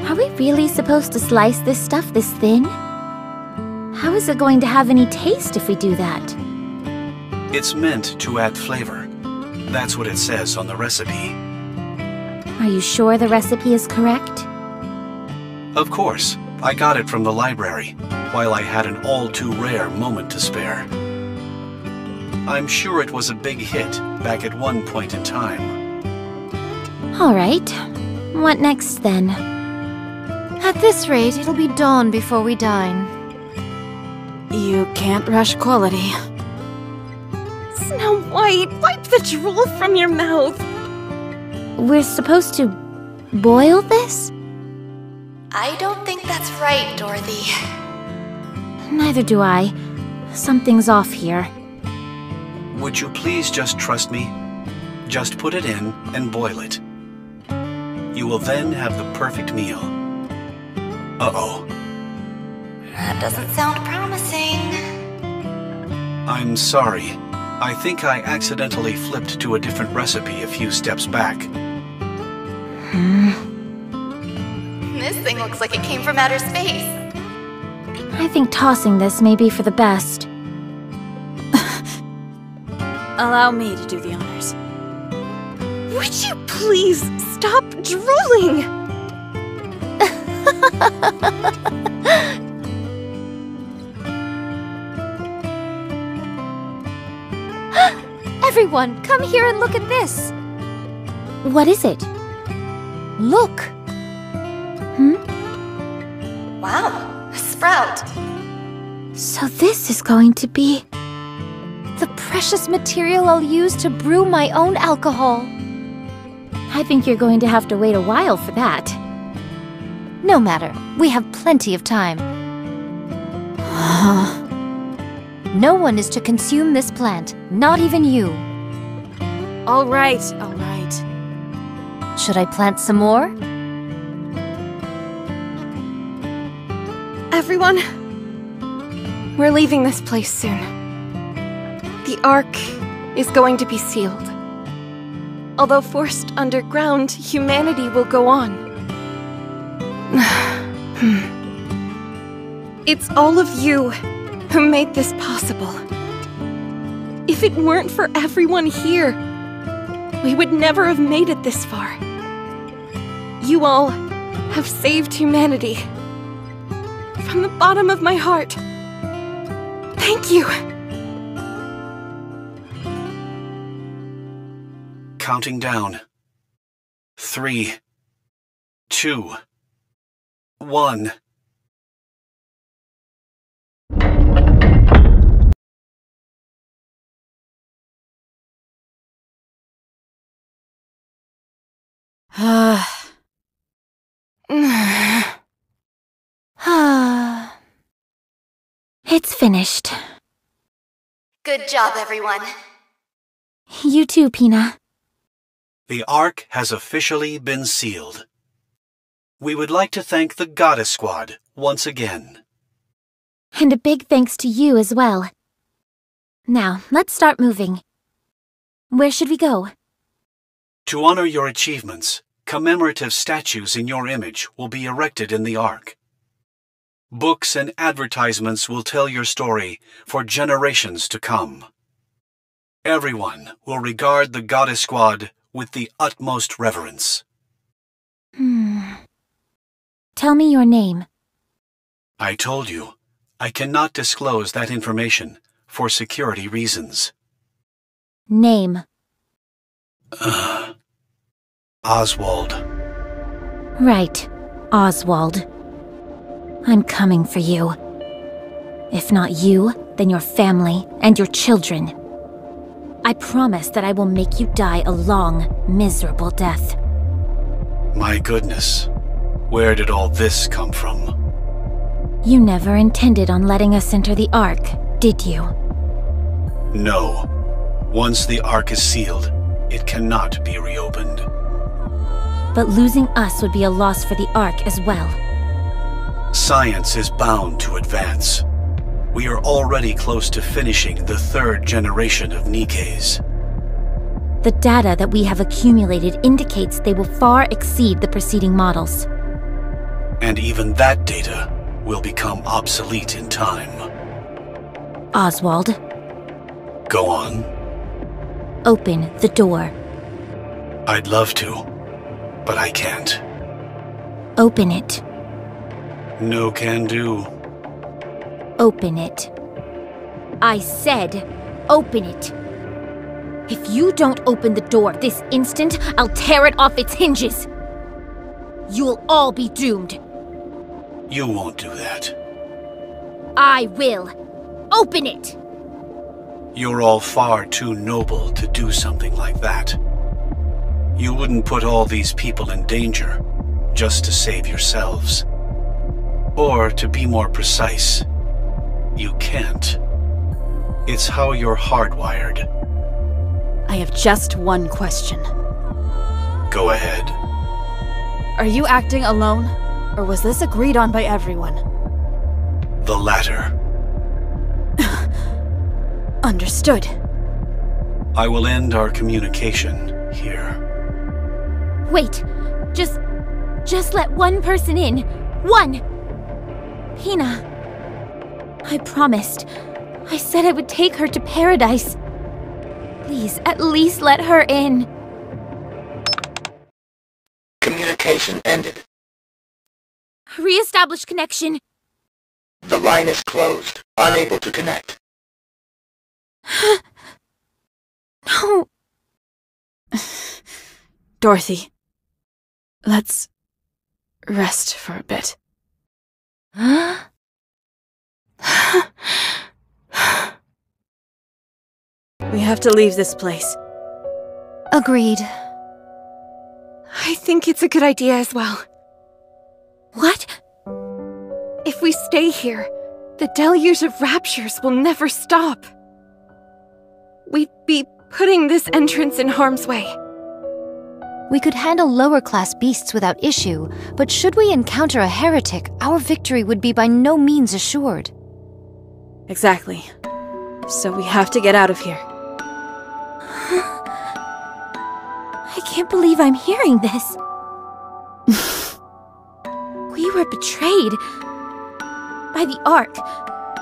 Are we really supposed to slice this stuff this thin? How is it going to have any taste if we do that? It's meant to add flavor. That's what it says on the recipe. Are you sure the recipe is correct? Of course, I got it from the library, while I had an all-too-rare moment to spare. I'm sure it was a big hit back at one point in time. All right. What next, then? At this rate, it'll be dawn before we dine. You can't rush quality. Snow White, wipe the drool from your mouth. We're supposed to boil this? I don't think that's right, Dorothy. Neither do I. Something's off here. Would you please just trust me? Just put it in and boil it. You will then have the perfect meal. Uh-oh. That doesn't sound promising. I'm sorry. I think I accidentally flipped to a different recipe a few steps back. This thing looks like it came from outer space. I think tossing this may be for the best. Allow me to do the honors. Would you please stop drooling? Everyone, come here and look at this! What is it? Look! Wow, a sprout. So this is going to be... The precious material I'll use to brew my own alcohol. I think you're going to have to wait a while for that. No matter, we have plenty of time. No one is to consume this plant, not even you. All right, all right. Should I plant some more? Everyone, we're leaving this place soon. The Ark is going to be sealed. Although forced underground, humanity will go on. It's all of you who made this possible. If it weren't for everyone here, we would never have made it this far. You all have saved humanity. From the bottom of my heart, thank you. Counting down. 3, 2, 1. It's finished. Good job, everyone. You too, Pina. The Ark has officially been sealed. We would like to thank the Goddess Squad once again. And a big thanks to you as well. Now, let's start moving. Where should we go? To honor your achievements, commemorative statues in your image will be erected in the Ark. Books and advertisements will tell your story for generations to come. Everyone will regard the Goddess Squad with the utmost reverence. Tell me your name. I told you, I cannot disclose that information for security reasons. Name. Oswald. Right, Oswald. I'm coming for you. If not you, then your family and your children. I promise that I will make you die a long, miserable death. My goodness, where did all this come from? You never intended on letting us enter the Ark, did you? No. Once the Ark is sealed, it cannot be reopened. But losing us would be a loss for the Ark as well. Science is bound to advance. We are already close to finishing the 3rd generation of Nikkes. The data that we have accumulated indicates they will far exceed the preceding models. And even that data will become obsolete in time. Oswald. Go on. Open the door. I'd love to, but I can't. Open it. No can do. Open it. I said, open it. If you don't open the door this instant, I'll tear it off its hinges. You'll all be doomed. You won't do that. I will. Open it! You're all far too noble to do something like that. You wouldn't put all these people in danger just to save yourselves. Or, to be more precise, you can't. It's how you're hardwired. I have just one question. Go ahead. Are you acting alone, or was this agreed on by everyone? The latter. Understood. I will end our communication here. Wait, just let one person in. One! Hina. I promised. I said I would take her to paradise. Please, at least let her in. Communication ended. Re-establish connection. The line is closed. Unable to connect. No. Dorothy, let's rest for a bit. We have to leave this place. Agreed. I think it's a good idea as well. What? If we stay here, the deluge of raptures will never stop. We'd be putting this entrance in harm's way. We could handle lower-class beasts without issue, but should we encounter a heretic, our victory would be by no means assured. Exactly. So we have to get out of here. I can't believe I'm hearing this. We were betrayed. By the Ark.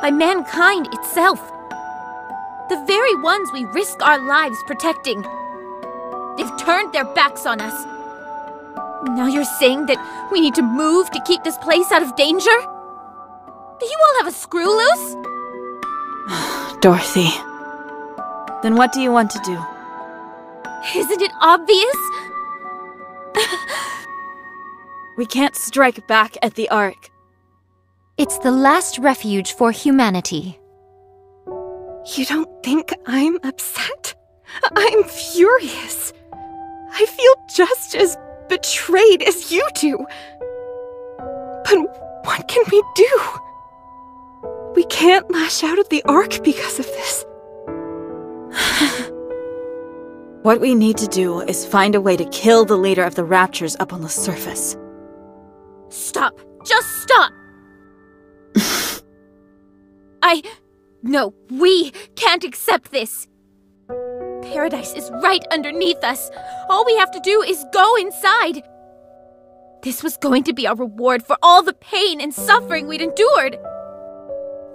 By mankind itself. The very ones we risk our lives protecting. They've turned their backs on us. Now you're saying that we need to move to keep this place out of danger? Do you all have a screw loose? Dorothy. Then what do you want to do? Isn't it obvious? We can't strike back at the Ark. It's the last refuge for humanity. You don't think I'm upset? I'm furious. I feel just as betrayed as you do. But what can we do? We can't lash out at the Ark because of this. What we need to do is find a way to kill the leader of the Raptures up on the surface. Stop! Just stop! No, we can't accept this. Paradise is right underneath us. All we have to do is go inside. This was going to be our reward for all the pain and suffering we'd endured.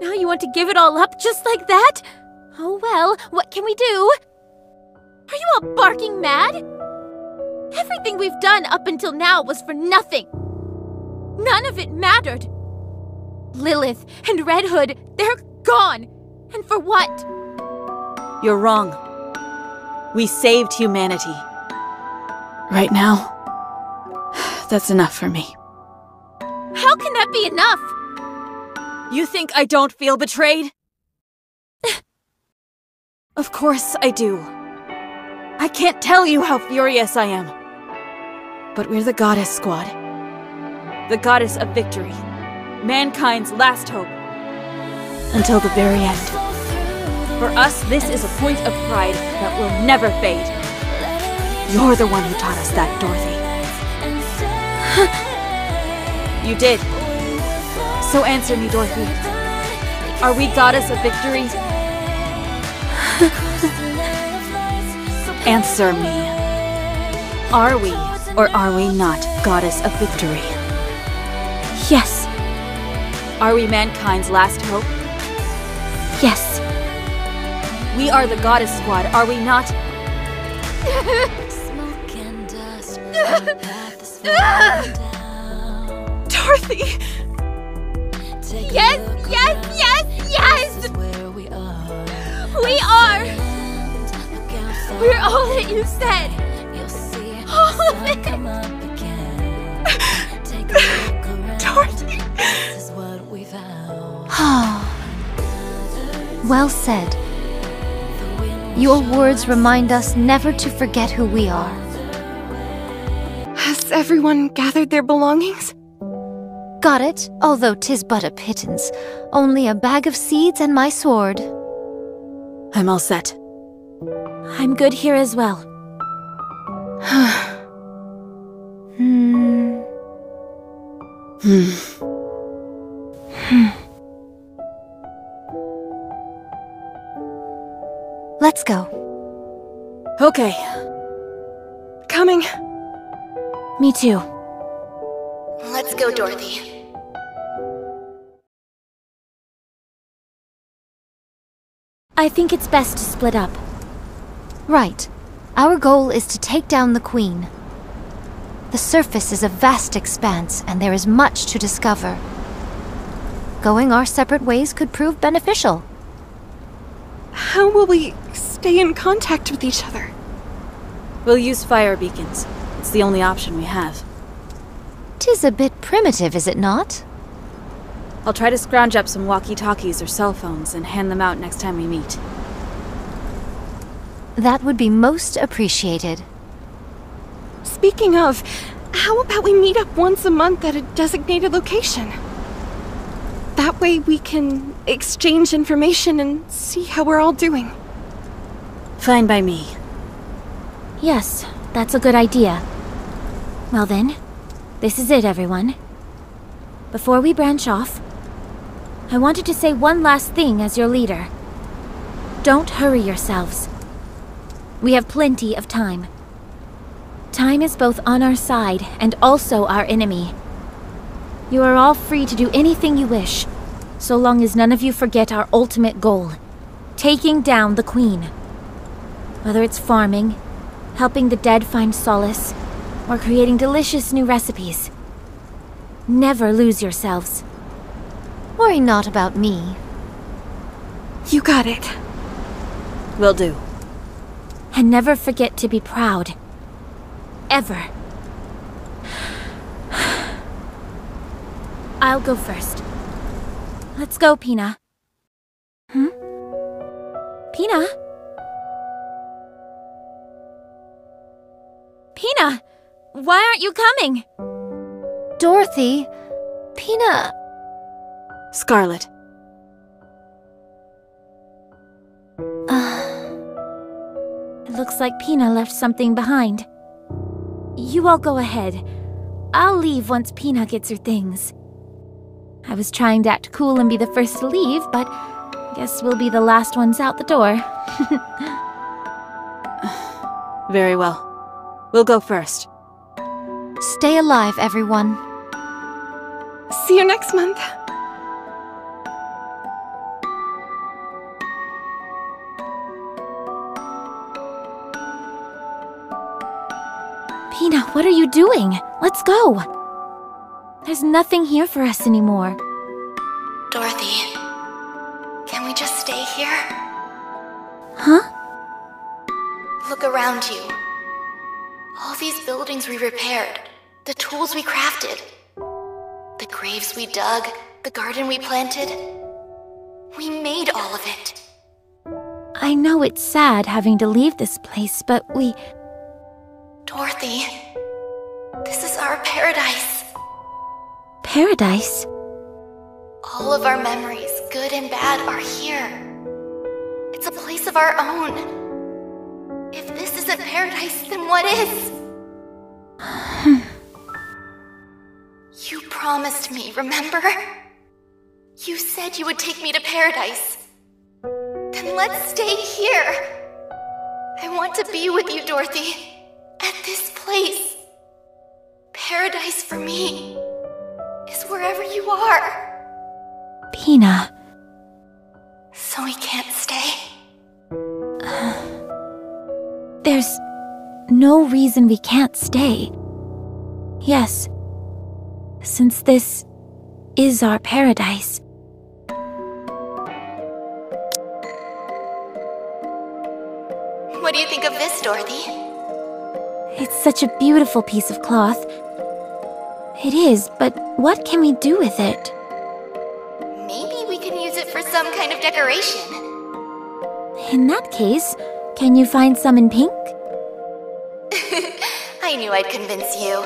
Now you want to give it all up just like that? Oh well, what can we do? Are you all barking mad? Everything we've done up until now was for nothing. None of it mattered. Lilith and Red Hood, they're gone. And for what? You're wrong. We saved humanity. Right now, that's enough for me. How can that be enough? You think I don't feel betrayed? Of course I do. I can't tell you how furious I am. But we're the Goddess Squad. The Goddess of Victory. Mankind's last hope. Until the very end. For us, this is a point of pride that will never fade. You're the one who taught us that, Dorothy. You did. So answer me, Dorothy. Are we Goddess of Victory? Answer me. Are we, or are we not, Goddess of Victory? Yes. Are we mankind's last hope? Yes. We are the Goddess Squad, are we not? Dorothy! Yes, yes, yes, yes! We are! We're all that you said! All of it! Dorothy! Well said. Your words remind us never to forget who we are. Has everyone gathered their belongings? Got it, although 'tis but a pittance. Only a bag of seeds and my sword. I'm all set. I'm good here as well. Let's go. Okay. Coming. Me too. Let's go, Dorothy. I think it's best to split up. Right. Our goal is to take down the Queen. The surface is a vast expanse, and there is much to discover. Going our separate ways could prove beneficial. How will we stay in contact with each other? We'll use fire beacons. It's the only option we have. 'Tis a bit primitive, is it not? I'll try to scrounge up some walkie-talkies or cell phones and hand them out next time we meet. That would be most appreciated. Speaking of, how about we meet up once a month at a designated location? That way we can exchange information and see how we're all doing. Fine by me. Yes, that's a good idea. Well then, this is it, everyone. Before we branch off, I wanted to say one last thing as your leader. Don't hurry yourselves. We have plenty of time. Time is both on our side and also our enemy. You are all free to do anything you wish, so long as none of you forget our ultimate goal, taking down the Queen. Whether it's farming, helping the dead find solace, or creating delicious new recipes. Never lose yourselves. Worry not about me. You got it. Will do. And never forget to be proud. Ever. I'll go first. Let's go, Pina. Pina? Pina! Why aren't you coming? Dorothy, Pina... Scarlet. It looks like Pina left something behind. You all go ahead. I'll leave once Pina gets her things. I was trying to act cool and be the first to leave, but guess we'll be the last ones out the door. Very well. We'll go first. Stay alive, everyone. See you next month. Pina, what are you doing? Let's go. There's nothing here for us anymore. Dorothy, can we just stay here? Huh? Look around you. All these buildings we repaired, the tools we crafted, the graves we dug, the garden we planted. We made all of it. I know it's sad having to leave this place, but we... Dorothy, this is our paradise. Paradise? All of our memories, good and bad, are here. It's a place of our own. If this isn't paradise, then what is? You promised me, remember? You said you would take me to paradise. Then let's stay here. I want to be with you, Dorothy. At this place. Paradise for me is wherever you are. Pina. So we can't stay? There's no reason we can't stay. Yes, since this is our paradise. What do you think of this, Dorothy? It's such a beautiful piece of cloth. It is, but what can we do with it? Maybe we can use it for some kind of decoration. In that case, can you find some in pink? I knew I'd convince you.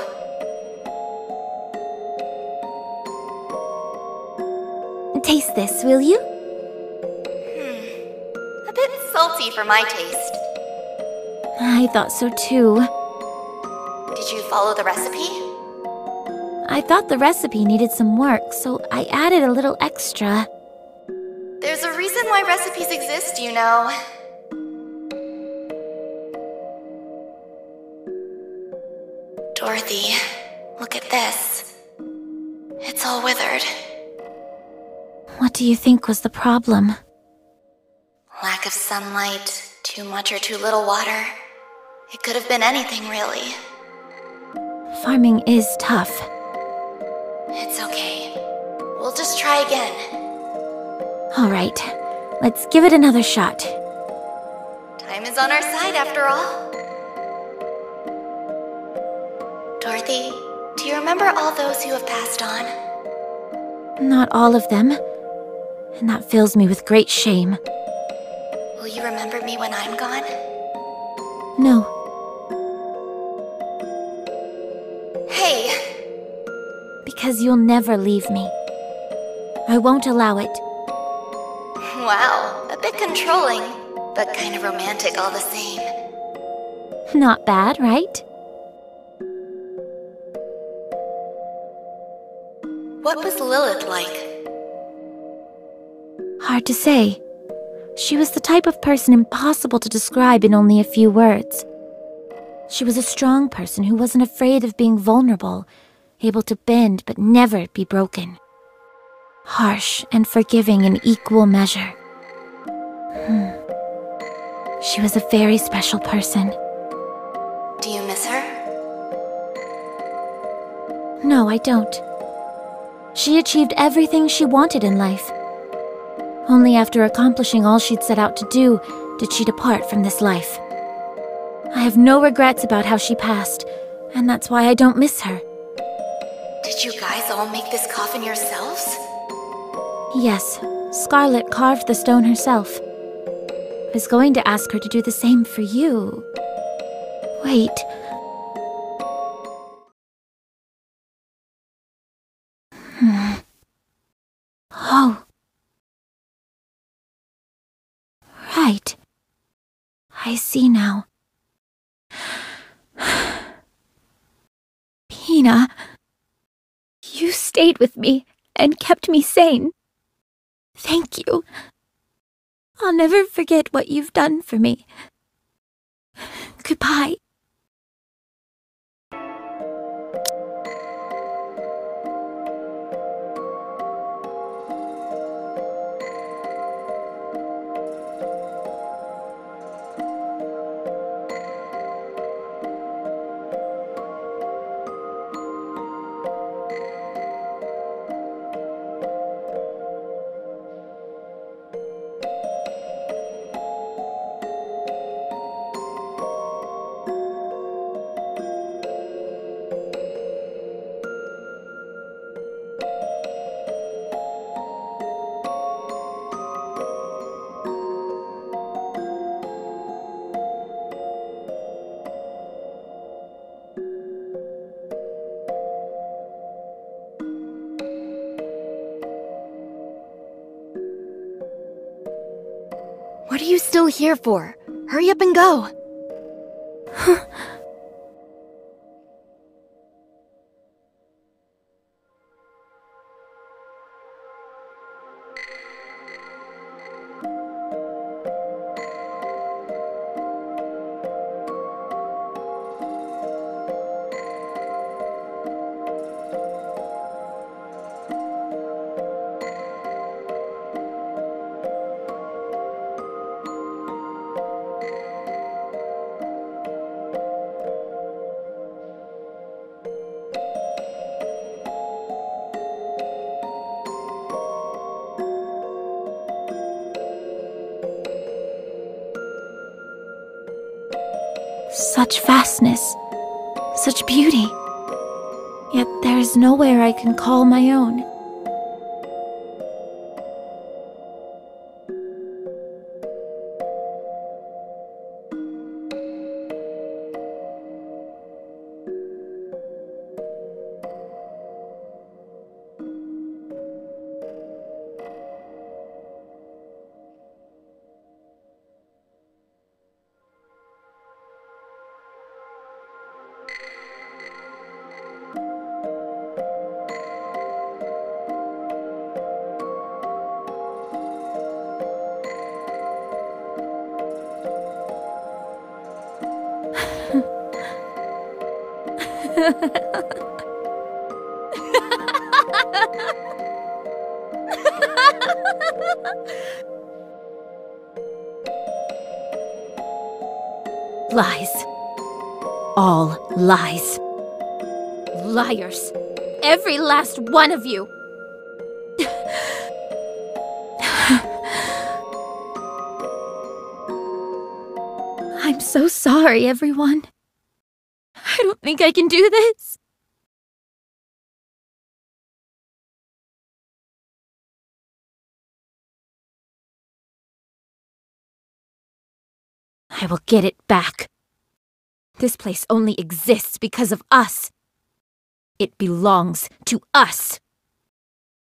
Taste this, will you? A bit salty for my taste. I thought so too. Did you follow the recipe? I thought the recipe needed some work, so I added a little extra. There's a reason why recipes exist, you know. Dorothy, look at this. It's all withered. What do you think was the problem? Lack of sunlight, too much or too little water. It could have been anything, really. Farming is tough. It's okay. We'll just try again. All right, let's give it another shot. Time is on our side, after all. Dorothy, do you remember all those who have passed on? Not all of them, and that fills me with great shame. Will you remember me when I'm gone? No. Hey! Because you'll never leave me. I won't allow it. Wow, a bit controlling. but kind of romantic all the same. Not bad, right? What was Lilith like? Hard to say. She was the type of person impossible to describe in only a few words. She was a strong person who wasn't afraid of being vulnerable, able to bend but never be broken. Harsh and forgiving in equal measure. She was a very special person. Do you miss her? No, I don't. She achieved everything she wanted in life. Only after accomplishing all she'd set out to do did she depart from this life. I have no regrets about how she passed, and that's why I don't miss her. Did you guys all make this coffin yourselves? Yes, Scarlet carved the stone herself. I was going to ask her to do the same for you. Wait. Oh. Right. I see now. Pina, you stayed with me and kept me sane. Thank you. I'll never forget what you've done for me. Goodbye. What are you still here for? Hurry up and go! Such vastness, such beauty. Yet there is nowhere I can call my own. Lies. All lies. Liars. Every last one of you. I'm so sorry, everyone. I don't think I can do this. I will get it back. This place only exists because of us. It belongs to us.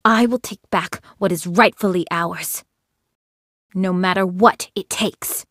I will take back what is rightfully ours. No matter what it takes.